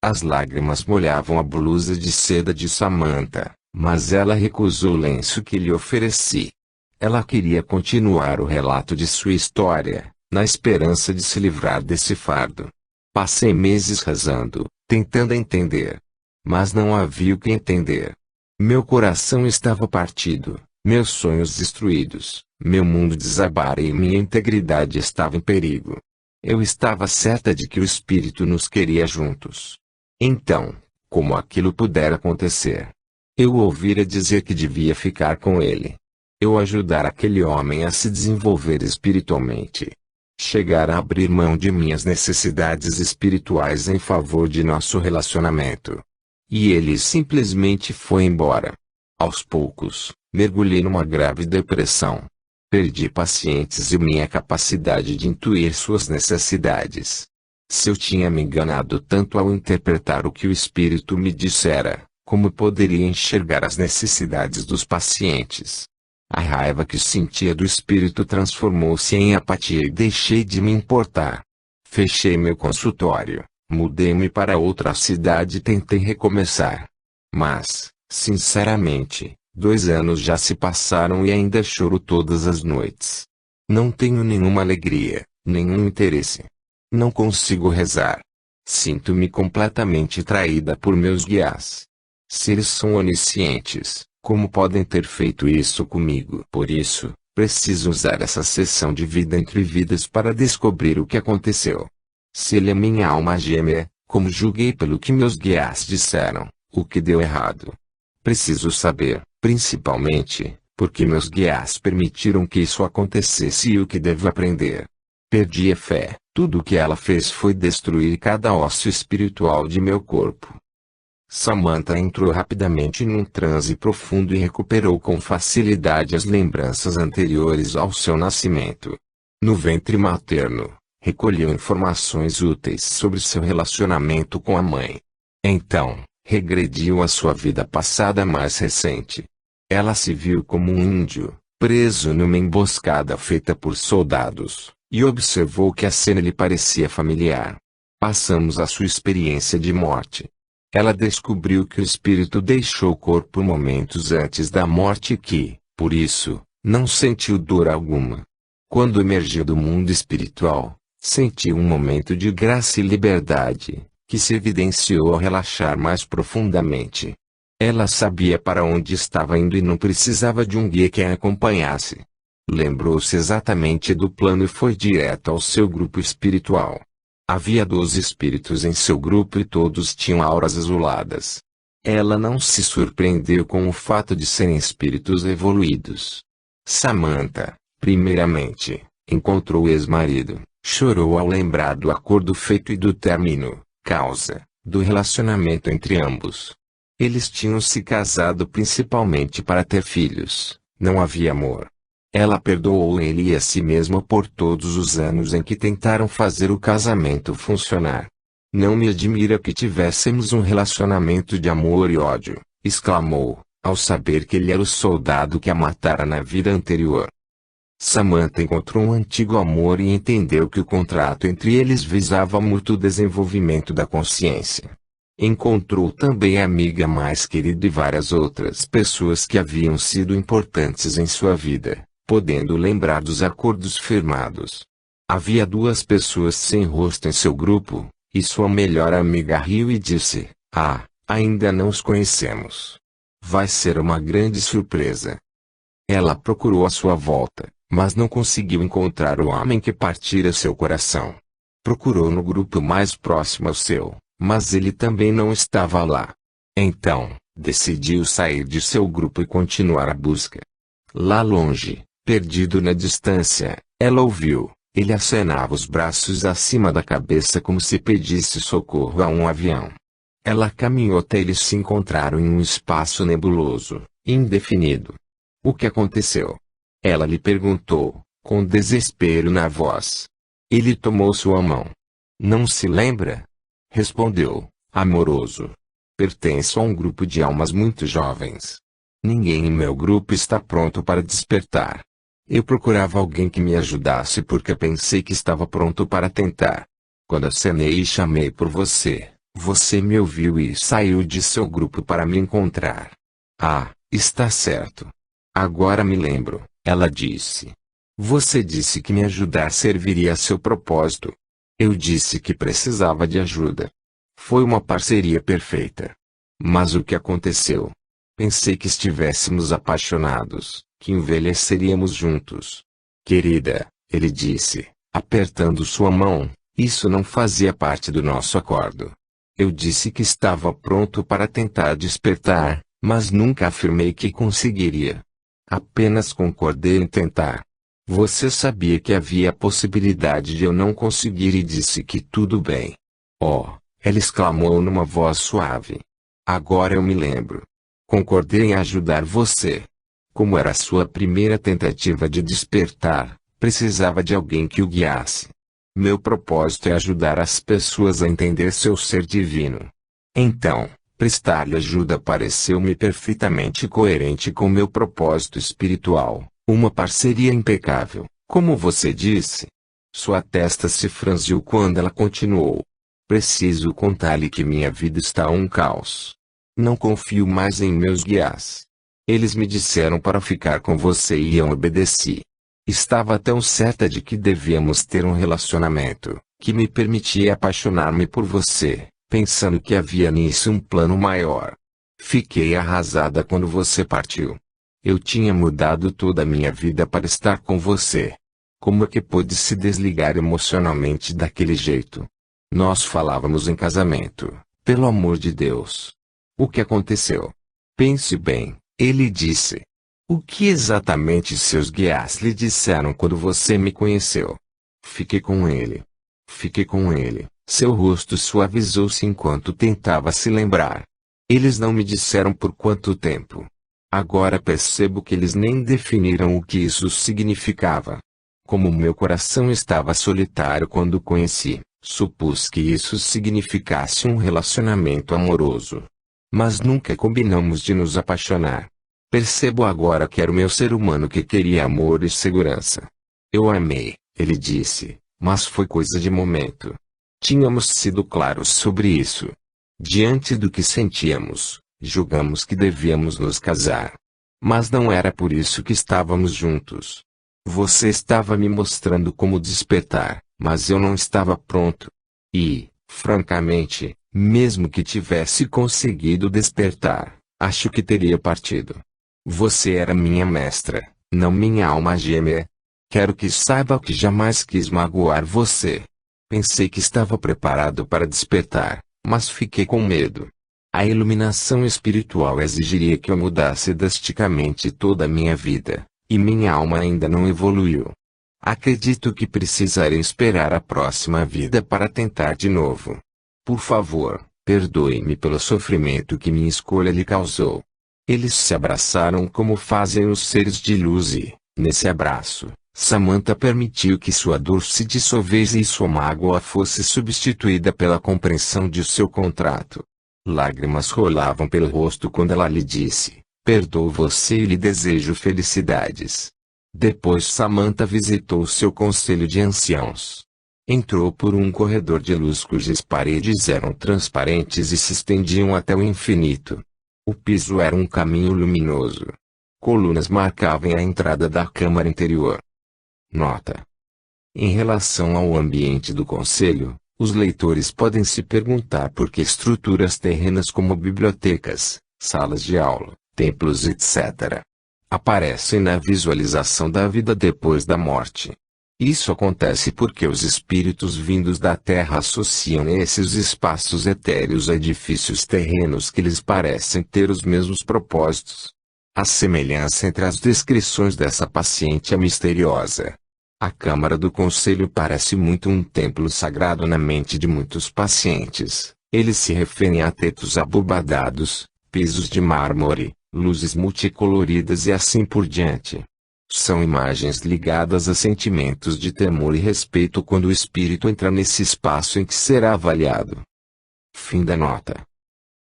As lágrimas molhavam a blusa de seda de Samantha, mas ela recusou o lenço que lhe ofereci. Ela queria continuar o relato de sua história, na esperança de se livrar desse fardo. Passei meses rezando, tentando entender. Mas não havia o que entender. Meu coração estava partido, meus sonhos destruídos, meu mundo desabara e minha integridade estava em perigo. Eu estava certa de que o Espírito nos queria juntos. Então, como aquilo pudera acontecer? Eu ouvira dizer que devia ficar com ele. Eu ajudar aquele homem a se desenvolver espiritualmente. Chegar a abrir mão de minhas necessidades espirituais em favor de nosso relacionamento. E ele simplesmente foi embora. Aos poucos, mergulhei numa grave depressão. Perdi pacientes e minha capacidade de intuir suas necessidades. Se eu tinha me enganado tanto ao interpretar o que o Espírito me dissera, como poderia enxergar as necessidades dos pacientes? A raiva que sentia do Espírito transformou-se em apatia e deixei de me importar. Fechei meu consultório, mudei-me para outra cidade e tentei recomeçar. Mas, sinceramente, 2 anos já se passaram e ainda choro todas as noites. Não tenho nenhuma alegria, nenhum interesse. Não consigo rezar. Sinto-me completamente traída por meus guias. Se eles são oniscientes, como podem ter feito isso comigo? Por isso, preciso usar essa sessão de vida entre vidas para descobrir o que aconteceu. Se ele é minha alma gêmea, como julguei pelo que meus guias disseram, o que deu errado? Preciso saber, principalmente, porque meus guias permitiram que isso acontecesse e o que devo aprender. Perdi a fé. Tudo o que ela fez foi destruir cada osso espiritual de meu corpo. Samantha entrou rapidamente num transe profundo e recuperou com facilidade as lembranças anteriores ao seu nascimento. No ventre materno, recolheu informações úteis sobre seu relacionamento com a mãe. Então, regrediu à sua vida passada mais recente. Ela se viu como um índio, preso numa emboscada feita por soldados, e observou que a cena lhe parecia familiar. Passamos a sua experiência de morte. Ela descobriu que o espírito deixou o corpo momentos antes da morte e que, por isso, não sentiu dor alguma. Quando emergiu do mundo espiritual, sentiu um momento de graça e liberdade, que se evidenciou ao relaxar mais profundamente. Ela sabia para onde estava indo e não precisava de um guia que a acompanhasse. Lembrou-se exatamente do plano e foi direto ao seu grupo espiritual. Havia 12 espíritos em seu grupo e todos tinham auras azuladas. Ela não se surpreendeu com o fato de serem espíritos evoluídos. Samantha, primeiramente, encontrou o ex-marido, chorou ao lembrar do acordo feito e do término, causa, do relacionamento entre ambos. Eles tinham se casado principalmente para ter filhos, não havia amor. Ela perdoou ele e a si mesma por todos os anos em que tentaram fazer o casamento funcionar. Não me admira que tivéssemos um relacionamento de amor e ódio, exclamou, ao saber que ele era o soldado que a matara na vida anterior. Samantha encontrou um antigo amor e entendeu que o contrato entre eles visava mútuo desenvolvimento da consciência. Encontrou também a amiga mais querida e várias outras pessoas que haviam sido importantes em sua vida, podendo lembrar dos acordos firmados. Havia 2 pessoas sem rosto em seu grupo, e sua melhor amiga riu e disse: "Ah, ainda não os conhecemos. Vai ser uma grande surpresa." Ela procurou à sua volta, mas não conseguiu encontrar o homem que partira seu coração. Procurou no grupo mais próximo ao seu, mas ele também não estava lá. Então, decidiu sair de seu grupo e continuar a busca. Lá longe, perdido na distância, ela ouviu. Ele acenava os braços acima da cabeça como se pedisse socorro a um avião. Ela caminhou até eles se encontraram em um espaço nebuloso, Indefinido. O que aconteceu? Ela lhe perguntou, com desespero na voz. Ele tomou sua mão. Não se lembra? Respondeu, amoroso. Pertenço a um grupo de almas muito jovens. Ninguém em meu grupo está pronto para despertar. Eu procurava alguém que me ajudasse porque pensei que estava pronto para tentar. Quando acenei e chamei por você, você me ouviu e saiu de seu grupo para me encontrar. Ah, está certo. Agora me lembro, ela disse. Você disse que me ajudar serviria a seu propósito. Eu disse que precisava de ajuda. Foi uma parceria perfeita. Mas o que aconteceu? Pensei que estivéssemos apaixonados, que envelheceríamos juntos. Querida, ele disse, apertando sua mão, isso não fazia parte do nosso acordo. Eu disse que estava pronto para tentar despertar, mas nunca afirmei que conseguiria. Apenas concordei em tentar. Você sabia que havia a possibilidade de eu não conseguir e disse que tudo bem. Oh, ela exclamou numa voz suave. Agora eu me lembro. Concordei em ajudar você. Como era a sua primeira tentativa de despertar, precisava de alguém que o guiasse. Meu propósito é ajudar as pessoas a entender seu ser divino. Então, prestar-lhe ajuda pareceu-me perfeitamente coerente com meu propósito espiritual, uma parceria impecável, como você disse. Sua testa se franziu quando ela continuou. Preciso contar-lhe que minha vida está um caos. Não confio mais em meus guias. Eles me disseram para ficar com você e eu obedeci. Estava tão certa de que devíamos ter um relacionamento, que me permitia apaixonar-me por você, pensando que havia nisso um plano maior. Fiquei arrasada quando você partiu. Eu tinha mudado toda a minha vida para estar com você. Como é que pôde se desligar emocionalmente daquele jeito? Nós falávamos em casamento, pelo amor de Deus. O que aconteceu? Pense bem, ele disse. O que exatamente seus guias lhe disseram quando você me conheceu? Fiquei com ele. Fiquei com ele. Seu rosto suavizou-se enquanto tentava se lembrar. Eles não me disseram por quanto tempo. Agora percebo que eles nem definiram o que isso significava. Como meu coração estava solitário quando o conheci, supus que isso significasse um relacionamento amoroso. Mas nunca combinamos de nos apaixonar. Percebo agora que era o meu ser humano que queria amor e segurança. Eu amei, ele disse, mas foi coisa de momento. Tínhamos sido claros sobre isso. Diante do que sentíamos, julgamos que devíamos nos casar. Mas não era por isso que estávamos juntos. Você estava me mostrando como despertar, mas eu não estava pronto. E, francamente, mesmo que tivesse conseguido despertar, acho que teria partido. Você era minha mestra, não minha alma gêmea. Quero que saiba que jamais quis magoar você. Pensei que estava preparado para despertar, mas fiquei com medo. A iluminação espiritual exigiria que eu mudasse drasticamente toda a minha vida, e minha alma ainda não evoluiu. Acredito que precisarei esperar a próxima vida para tentar de novo. Por favor, perdoe-me pelo sofrimento que minha escolha lhe causou. Eles se abraçaram como fazem os seres de luz e, nesse abraço, Samantha permitiu que sua dor se dissolvesse e sua mágoa fosse substituída pela compreensão de seu contrato. Lágrimas rolavam pelo rosto quando ela lhe disse, perdoo você e lhe desejo felicidades. Depois Samantha visitou seu conselho de anciãos. Entrou por um corredor de luz cujas paredes eram transparentes e se estendiam até o infinito. O piso era um caminho luminoso. Colunas marcavam a entrada da câmara interior. Nota: em relação ao ambiente do conselho, os leitores podem se perguntar por que estruturas terrenas como bibliotecas, salas de aula, templos etc. aparecem na visualização da vida depois da morte. Isso acontece porque os espíritos vindos da Terra associam esses espaços etéreos a edifícios terrenos que lhes parecem ter os mesmos propósitos. A semelhança entre as descrições dessa paciente é misteriosa. A Câmara do Conselho parece muito um templo sagrado na mente de muitos pacientes. Eles se referem a tetos abobadados, pisos de mármore, luzes multicoloridas e assim por diante. São imagens ligadas a sentimentos de temor e respeito quando o espírito entra nesse espaço em que será avaliado. Fim da nota.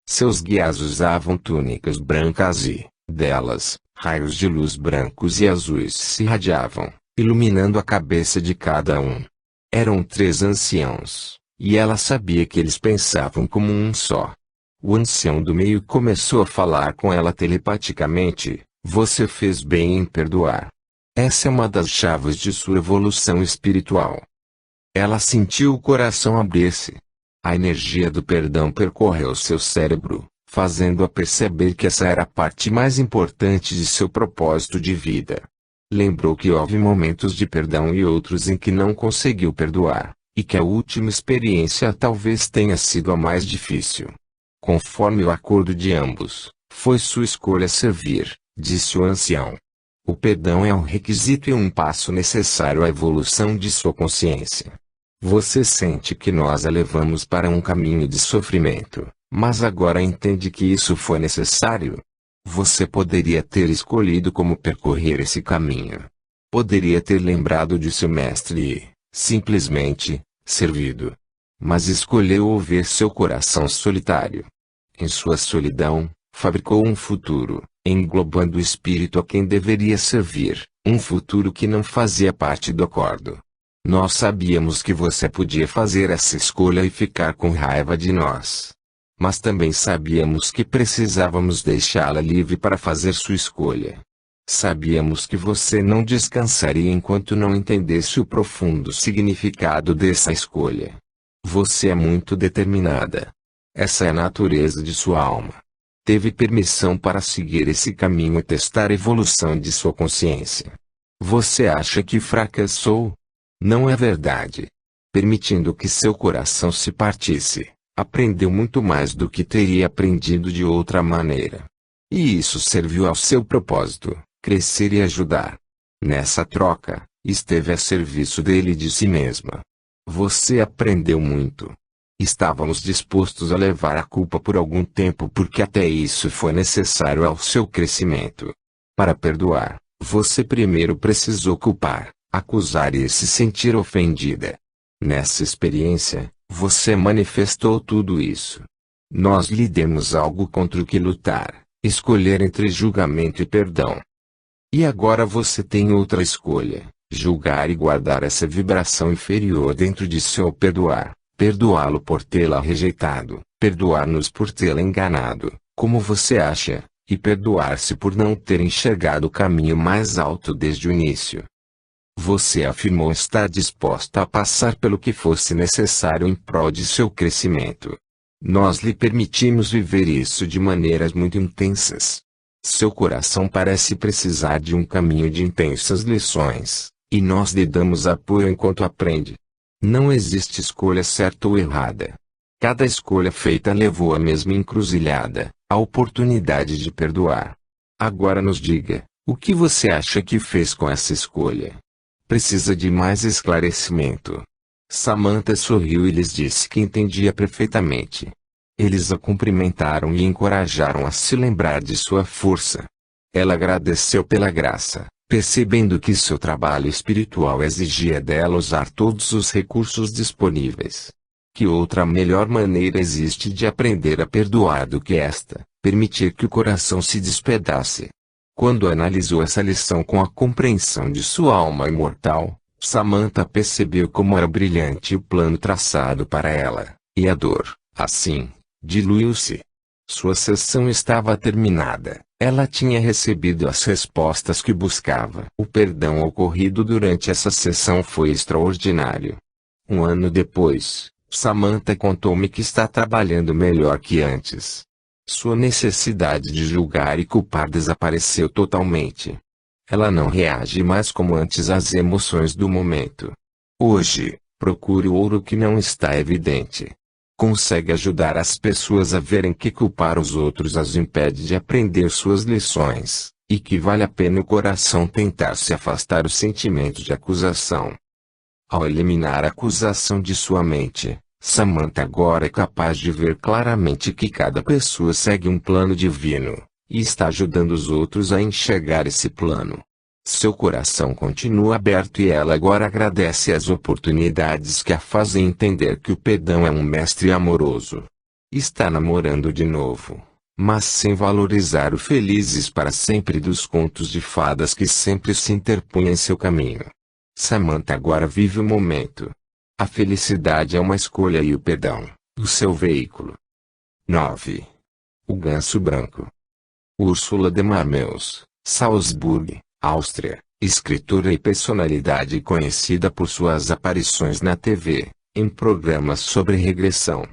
Seus guias usavam túnicas brancas e, delas, raios de luz brancos e azuis se irradiavam, iluminando a cabeça de cada um. Eram 3 anciãos, e ela sabia que eles pensavam como um só. O ancião do meio começou a falar com ela telepaticamente: "Você fez bem em perdoar. Essa é uma das chaves de sua evolução espiritual." Ela sentiu o coração abrir-se. A energia do perdão percorreu seu cérebro, fazendo-a perceber que essa era a parte mais importante de seu propósito de vida. Lembrou que houve momentos de perdão e outros em que não conseguiu perdoar, e que a última experiência talvez tenha sido a mais difícil. Conforme o acordo de ambos, foi sua escolha servir, disse o ancião. O perdão é um requisito e um passo necessário à evolução de sua consciência. Você sente que nós a levamos para um caminho de sofrimento, mas agora entende que isso foi necessário? Você poderia ter escolhido como percorrer esse caminho. Poderia ter lembrado de seu mestre e, simplesmente, servido. Mas escolheu ouvir seu coração solitário. Em sua solidão, fabricou um futuro, englobando o espírito a quem deveria servir, um futuro que não fazia parte do acordo. Nós sabíamos que você podia fazer essa escolha e ficar com raiva de nós. Mas também sabíamos que precisávamos deixá-la livre para fazer sua escolha. Sabíamos que você não descansaria enquanto não entendesse o profundo significado dessa escolha. Você é muito determinada. Essa é a natureza de sua alma. Teve permissão para seguir esse caminho e testar a evolução de sua consciência. Você acha que fracassou? Não é verdade. Permitindo que seu coração se partisse, aprendeu muito mais do que teria aprendido de outra maneira. E isso serviu ao seu propósito, crescer e ajudar. Nessa troca, esteve a serviço dele e de si mesma. Você aprendeu muito. Estávamos dispostos a levar a culpa por algum tempo porque até isso foi necessário ao seu crescimento. Para perdoar, você primeiro precisou culpar, acusar e se sentir ofendida. Nessa experiência, você manifestou tudo isso. Nós lhe demos algo contra o que lutar, escolher entre julgamento e perdão. E agora você tem outra escolha: julgar e guardar essa vibração inferior dentro de si ou perdoar. Perdoá-lo por tê-la rejeitado, perdoar-nos por tê-la enganado, como você acha, e perdoar-se por não ter enxergado o caminho mais alto desde o início. Você afirmou estar disposta a passar pelo que fosse necessário em prol de seu crescimento. Nós lhe permitimos viver isso de maneiras muito intensas. Seu coração parece precisar de um caminho de intensas lições, e nós lhe damos apoio enquanto aprende. Não existe escolha certa ou errada. Cada escolha feita levou à mesma encruzilhada, a oportunidade de perdoar. Agora nos diga, o que você acha que fez com essa escolha? Precisa de mais esclarecimento. Samantha sorriu e lhes disse que entendia perfeitamente. Eles a cumprimentaram e encorajaram a se lembrar de sua força. Ela agradeceu pela graça, percebendo que seu trabalho espiritual exigia dela usar todos os recursos disponíveis. Que outra melhor maneira existe de aprender a perdoar do que esta, permitir que o coração se despedace? Quando analisou essa lição com a compreensão de sua alma imortal, Samantha percebeu como era brilhante o plano traçado para ela, e a dor, assim, diluiu-se. Sua sessão estava terminada. Ela tinha recebido as respostas que buscava. O perdão ocorrido durante essa sessão foi extraordinário. Um ano depois, Samantha contou-me que está trabalhando melhor que antes. Sua necessidade de julgar e culpar desapareceu totalmente. Ela não reage mais como antes às emoções do momento. Hoje, procure o ouro que não está evidente. Consegue ajudar as pessoas a verem que culpar os outros as impede de aprender suas lições, e que vale a pena o coração tentar se afastar o sentimento de acusação. Ao eliminar a acusação de sua mente, Samantha agora é capaz de ver claramente que cada pessoa segue um plano divino, e está ajudando os outros a enxergar esse plano. Seu coração continua aberto e ela agora agradece as oportunidades que a fazem entender que o perdão é um mestre amoroso. Está namorando de novo, mas sem valorizar o felizes para sempre dos contos de fadas que sempre se interpunham em seu caminho. Samantha agora vive o momento. A felicidade é uma escolha e o perdão, o seu veículo. 9. O Ganso Branco. Ursula de Marmeus, Salzburg, Áustria, escritora e personalidade conhecida por suas aparições na TV, em programas sobre regressão.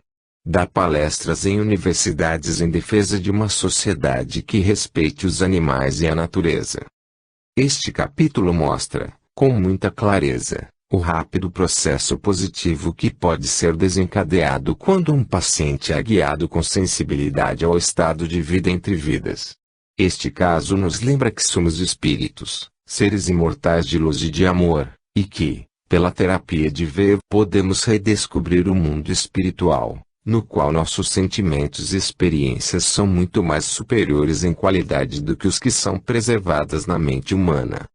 Dá palestras em universidades em defesa de uma sociedade que respeite os animais e a natureza. Este capítulo mostra, com muita clareza, o rápido processo positivo que pode ser desencadeado quando um paciente é guiado com sensibilidade ao estado de vida entre vidas. Este caso nos lembra que somos espíritos, seres imortais de luz e de amor, e que, pela terapia de ver, podemos redescobrir o mundo espiritual, no qual nossos sentimentos e experiências são muito mais superiores em qualidade do que os que são preservadas na mente humana.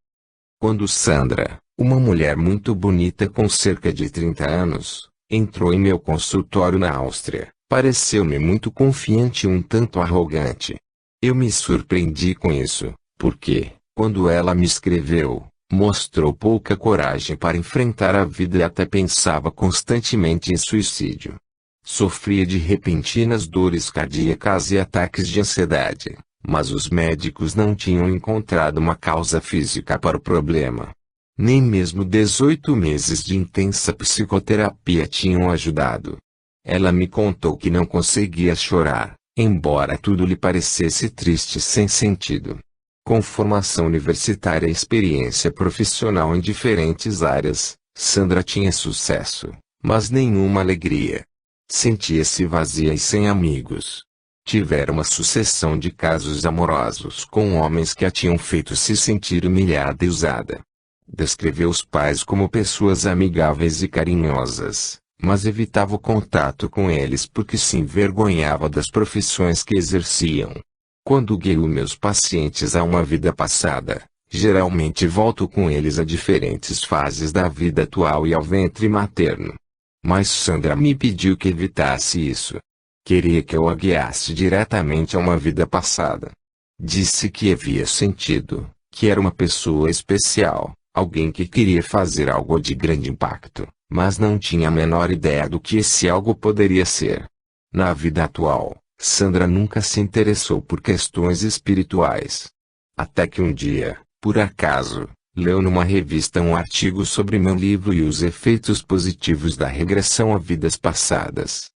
Quando Sandra, uma mulher muito bonita com cerca de 30 anos, entrou em meu consultório na Áustria, pareceu-me muito confiante e um tanto arrogante. Eu me surpreendi com isso, porque, quando ela me escreveu, mostrou pouca coragem para enfrentar a vida e até pensava constantemente em suicídio. Sofria de repentinas dores cardíacas e ataques de ansiedade, mas os médicos não tinham encontrado uma causa física para o problema. Nem mesmo 18 meses de intensa psicoterapia tinham ajudado. Ela me contou que não conseguia chorar, embora tudo lhe parecesse triste e sem sentido. Com formação universitária e experiência profissional em diferentes áreas, Sandra tinha sucesso, mas nenhuma alegria. Sentia-se vazia e sem amigos. Tivera uma sucessão de casos amorosos com homens que a tinham feito se sentir humilhada e usada. Descreveu os pais como pessoas amigáveis e carinhosas, mas evitava o contato com eles porque se envergonhava das profissões que exerciam. Quando guio meus pacientes a uma vida passada, geralmente volto com eles a diferentes fases da vida atual e ao ventre materno. Mas Sandra me pediu que evitasse isso. Queria que eu a guiasse diretamente a uma vida passada. Disse que havia sentido, que era uma pessoa especial, alguém que queria fazer algo de grande impacto, mas não tinha a menor ideia do que esse algo poderia ser. Na vida atual, Sandra nunca se interessou por questões espirituais. Até que um dia, por acaso, leu numa revista um artigo sobre meu livro e os efeitos positivos da regressão a vidas passadas.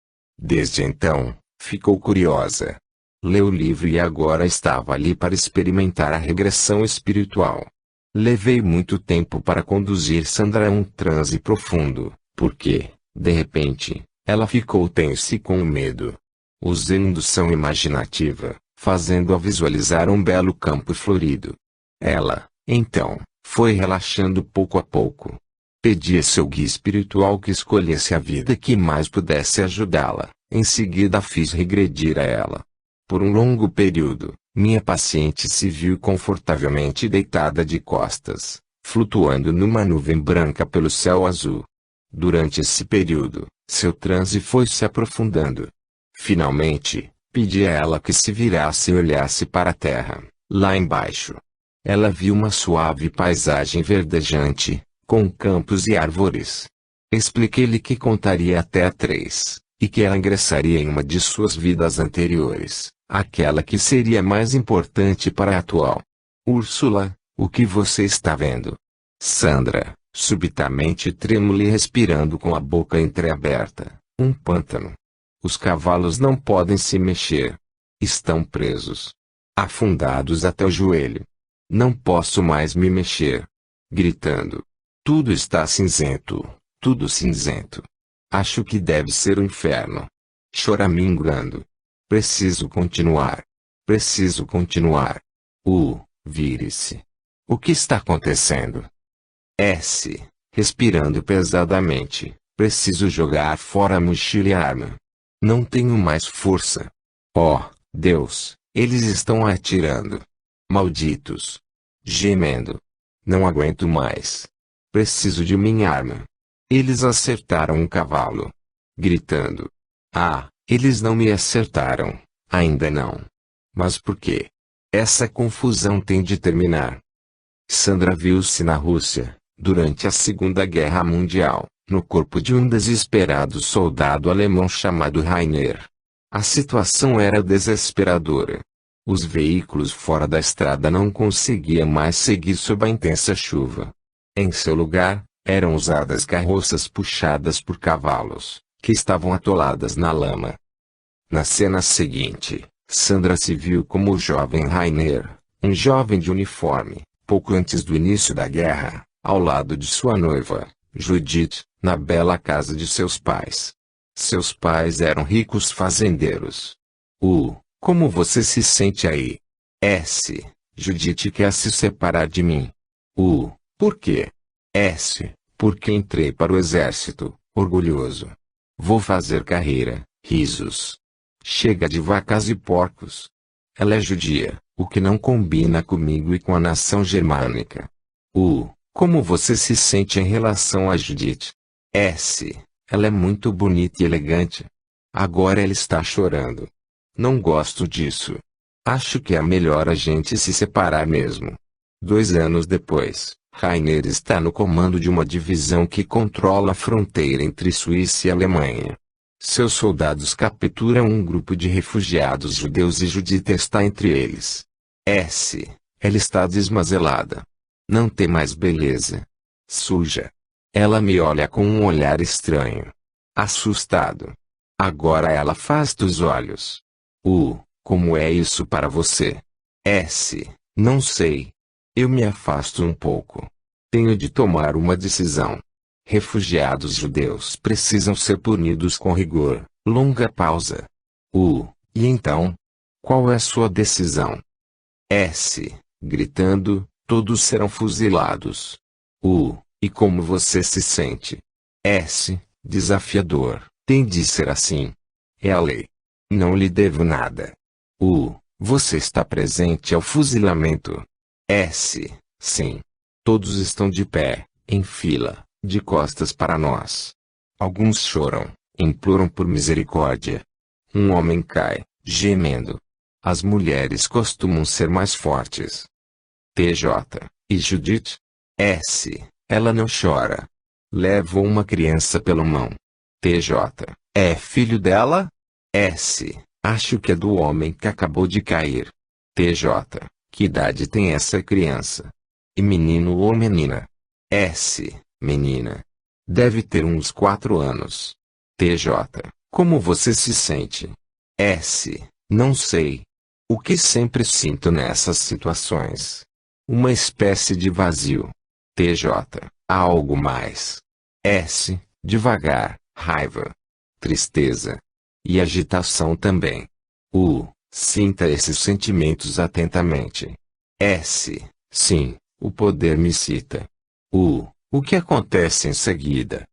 Desde então, ficou curiosa. Leu o livro e agora estava ali para experimentar a regressão espiritual. Levei muito tempo para conduzir Sandra a um transe profundo, porque, de repente, ela ficou tensa e com medo. Usei indução imaginativa, fazendo-a visualizar um belo campo florido. Ela, então, foi relaxando pouco a pouco. Pedi a seu guia espiritual que escolhesse a vida que mais pudesse ajudá-la. Em seguida fiz regredir a ela. Por um longo período, minha paciente se viu confortavelmente deitada de costas, flutuando numa nuvem branca pelo céu azul. Durante esse período, seu transe foi se aprofundando. Finalmente, pedi a ela que se virasse e olhasse para a terra, lá embaixo. Ela viu uma suave paisagem verdejante, com campos e árvores. Expliquei-lhe que contaria até 3, e que ela ingressaria em uma de suas vidas anteriores, aquela que seria mais importante para a atual. Úrsula, o que você está vendo? Sandra, subitamente trêmula e respirando com a boca entreaberta, um pântano. Os cavalos não podem se mexer. Estão presos. Afundados até o joelho. Não posso mais me mexer. Gritando. Tudo está cinzento, tudo cinzento. Acho que deve ser o inferno. Choramingando. Preciso continuar. Preciso continuar. Vire-se. O que está acontecendo? S. Respirando pesadamente. Preciso jogar fora a mochila e a arma. Não tenho mais força. Oh, Deus, Eles estão atirando. Malditos. Gemendo. Não aguento mais. Preciso de minha arma. Eles acertaram um cavalo. Gritando. Ah, eles não me acertaram. Ainda não. Mas por quê? Essa confusão tem de terminar. Sandra viu-se na Rússia, durante a Segunda Guerra Mundial, no corpo de um desesperado soldado alemão chamado Rainer. A situação era desesperadora. Os veículos fora da estrada não conseguiam mais seguir sob a intensa chuva. Em seu lugar, eram usadas carroças puxadas por cavalos, que estavam atoladas na lama. Na cena seguinte, Sandra se viu como o jovem Rainer, um jovem de uniforme, pouco antes do início da guerra, ao lado de sua noiva, Judith, na bela casa de seus pais. Seus pais eram ricos fazendeiros. Como você se sente aí? Judith quer se separar de mim. Por quê? Porque entrei para o exército, orgulhoso. Vou fazer carreira, risos. Chega de vacas e porcos. Ela é judia, o que não combina comigo e com a nação germânica. Como você se sente em relação a Judith? Ela é muito bonita e elegante. Agora ela está chorando. Não gosto disso. Acho que é melhor a gente se separar mesmo. 2 anos depois, Rainer está no comando de uma divisão que controla a fronteira entre Suíça e Alemanha. Seus soldados capturam um grupo de refugiados judeus e Judith está entre eles. Ela está desmazelada. Não tem mais beleza. Suja. Ela me olha com um olhar estranho. Assustado. Agora ela afasta os olhos. Como é isso para você? Não sei. Eu me afasto um pouco. Tenho de tomar uma decisão. Refugiados judeus precisam ser punidos com rigor. Longa pausa. E então? Qual é sua decisão? Gritando, todos serão fuzilados. E como você se sente? Desafiador, tem de ser assim. É a lei. Não lhe devo nada. Você está presente ao fuzilamento? Sim. Todos estão de pé, em fila, de costas para nós. Alguns choram, imploram por misericórdia. Um homem cai, gemendo. As mulheres costumam ser mais fortes. E Judith? Ela não chora. Levo uma criança pela mão. É filho dela? Acho que é do homem que acabou de cair. Que idade tem essa criança? E menino ou menina? Menina. Deve ter uns 4 anos. Como você se sente? Não sei. O que sempre sinto nessas situações? Uma espécie de vazio. Há algo mais. Devagar, raiva. Tristeza. E agitação também. Sinta esses sentimentos atentamente. Sim, o poder me cita. O que acontece em seguida?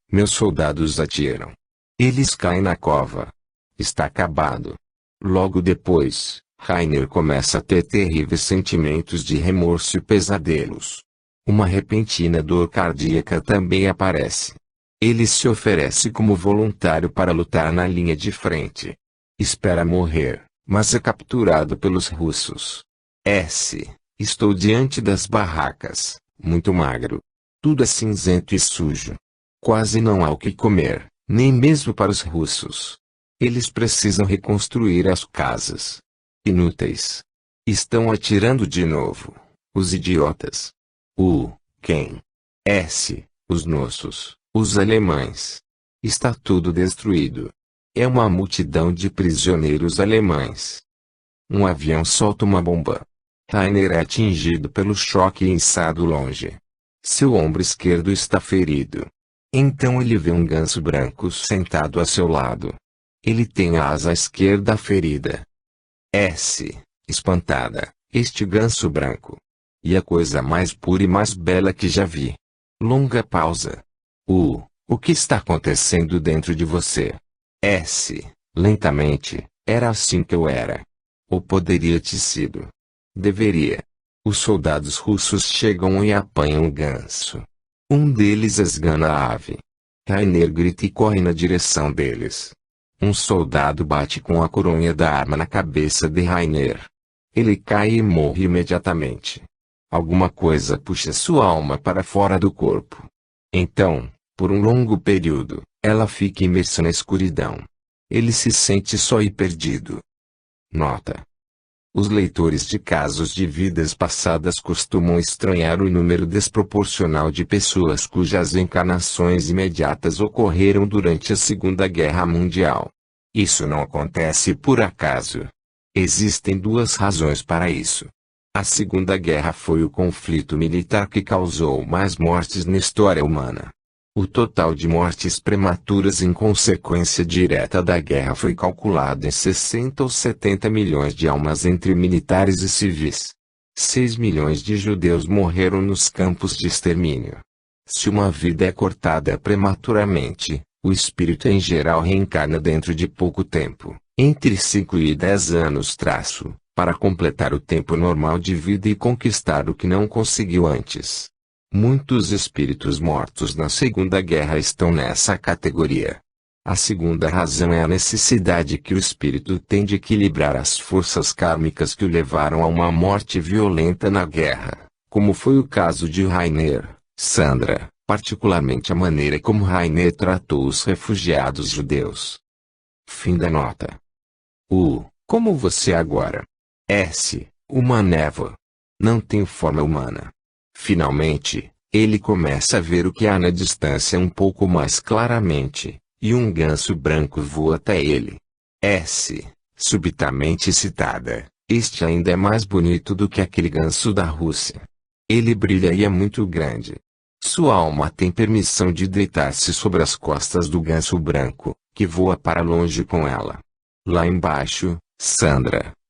Meus soldados atiram. Eles caem na cova. Está acabado. Logo depois, Rainer começa a ter terríveis sentimentos de remorso e pesadelos. Uma repentina dor cardíaca também aparece. Ele se oferece como voluntário para lutar na linha de frente. Espera morrer, mas é capturado pelos russos. Estou diante das barracas, muito magro. Tudo é cinzento e sujo. Quase não há o que comer, nem mesmo para os russos. Eles precisam reconstruir as casas. Inúteis. Estão atirando de novo. Os idiotas. Quem? Os nossos, os alemães. Está tudo destruído. É uma multidão de prisioneiros alemães. Um avião solta uma bomba. Rainer é atingido pelo choque e içado longe. Seu ombro esquerdo está ferido. Então ele vê um ganso branco sentado a seu lado. Ele tem a asa esquerda ferida. Espantada, este ganso branco. E a coisa mais pura e mais bela que já vi. Longa pausa. O que está acontecendo dentro de você? Lentamente, era assim que eu era. Ou poderia ter sido. Deveria. Os soldados russos chegam e apanham o ganso. Um deles esgana a ave. Rainer grita e corre na direção deles. Um soldado bate com a coronha da arma na cabeça de Rainer. Ele cai e morre imediatamente. Alguma coisa puxa sua alma para fora do corpo. Então, por um longo período, ela fica imersa na escuridão. Ele se sente só e perdido. Nota: os leitores de casos de vidas passadas costumam estranhar o número desproporcional de pessoas cujas encarnações imediatas ocorreram durante a Segunda Guerra Mundial. Isso não acontece por acaso. Existem duas razões para isso. A Segunda Guerra foi o conflito militar que causou mais mortes na história humana. O total de mortes prematuras em consequência direta da guerra foi calculado em 60 ou 70 milhões de almas entre militares e civis. 6 milhões de judeus morreram nos campos de extermínio. Se uma vida é cortada prematuramente, o espírito em geral reencarna dentro de pouco tempo, entre 5 e 10 anos para completar o tempo normal de vida e conquistar o que não conseguiu antes. Muitos espíritos mortos na Segunda Guerra estão nessa categoria. A segunda razão é a necessidade que o espírito tem de equilibrar as forças kármicas que o levaram a uma morte violenta na guerra, como foi o caso de Rainer, Sandra, particularmente a maneira como Rainer tratou os refugiados judeus. Fim da nota. Como você agora. Uma névoa. Não tem forma humana. Finalmente, ele começa a ver o que há na distância um pouco mais claramente, e um ganso branco voa até ele. Subitamente excitada, este ainda é mais bonito do que aquele ganso da Rússia. Ele brilha e é muito grande. Sua alma tem permissão de deitar-se sobre as costas do ganso branco, que voa para longe com ela. Lá embaixo,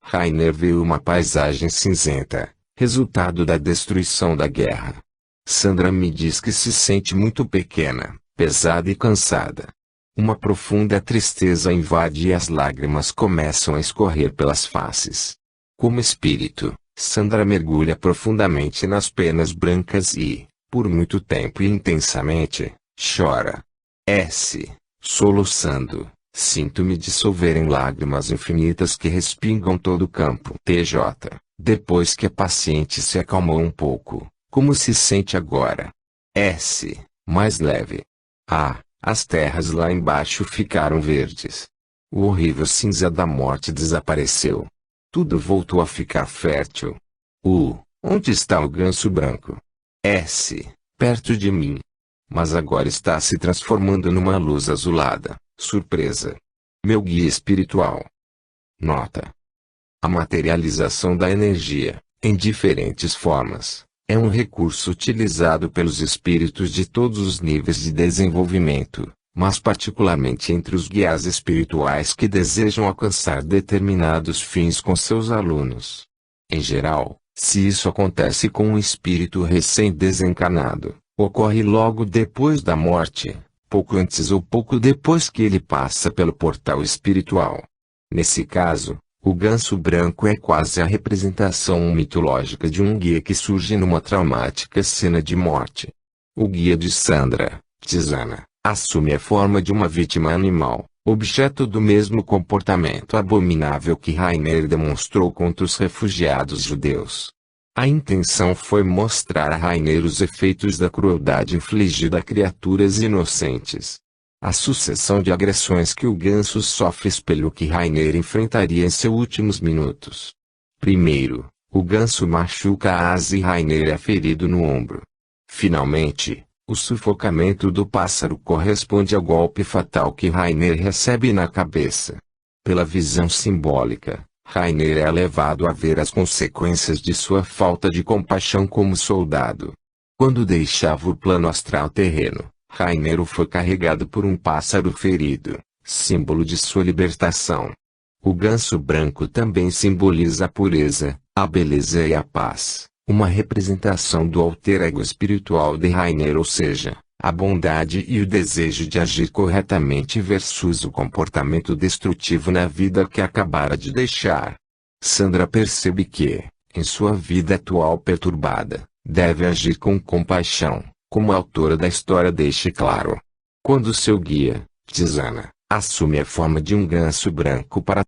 Rainer vê uma paisagem cinzenta, resultado da destruição da guerra. Sandra me diz que se sente muito pequena, pesada e cansada. Uma profunda tristeza invade e as lágrimas começam a escorrer pelas faces. Como espírito, Sandra mergulha profundamente nas penas brancas e, por muito tempo e intensamente, chora. Soluçando, sinto-me dissolver em lágrimas infinitas que respingam todo o campo. Depois que a paciente se acalmou um pouco, como se sente agora? Mais leve. As terras lá embaixo ficaram verdes. O horrível cinza da morte desapareceu. Tudo voltou a ficar fértil. Onde está o ganso branco? Perto de mim. Mas agora está se transformando numa luz azulada. Surpresa. Meu guia espiritual. Nota: a materialização da energia, em diferentes formas, é um recurso utilizado pelos espíritos de todos os níveis de desenvolvimento, mas particularmente entre os guias espirituais que desejam alcançar determinados fins com seus alunos. Em geral, se isso acontece com um espírito recém-desencarnado, ocorre logo depois da morte, pouco antes ou pouco depois que ele passa pelo portal espiritual. Nesse caso, o ganso branco é quase a representação mitológica de um guia que surge numa traumática cena de morte. O guia de Sandra, Tisana, assume a forma de uma vítima animal, objeto do mesmo comportamento abominável que Rainer demonstrou contra os refugiados judeus. A intenção foi mostrar a Rainer os efeitos da crueldade infligida a criaturas inocentes. A sucessão de agressões que o ganso sofre espelhou o que Rainer enfrentaria em seus últimos minutos. Primeiro, o ganso machuca a asa e Rainer é ferido no ombro. Finalmente, o sufocamento do pássaro corresponde ao golpe fatal que Rainer recebe na cabeça. Pela visão simbólica, Rainer é levado a ver as consequências de sua falta de compaixão como soldado. Quando deixava o plano astral terreno, Rainer foi carregado por um pássaro ferido, símbolo de sua libertação. O ganso branco também simboliza a pureza, a beleza e a paz, uma representação do alter ego espiritual de Rainer, ou seja, a bondade e o desejo de agir corretamente versus o comportamento destrutivo na vida que acabara de deixar. Sandra percebe que, em sua vida atual perturbada, deve agir com compaixão, como a autora da história deixa claro. Quando seu guia, Tisana, assume a forma de um ganso branco para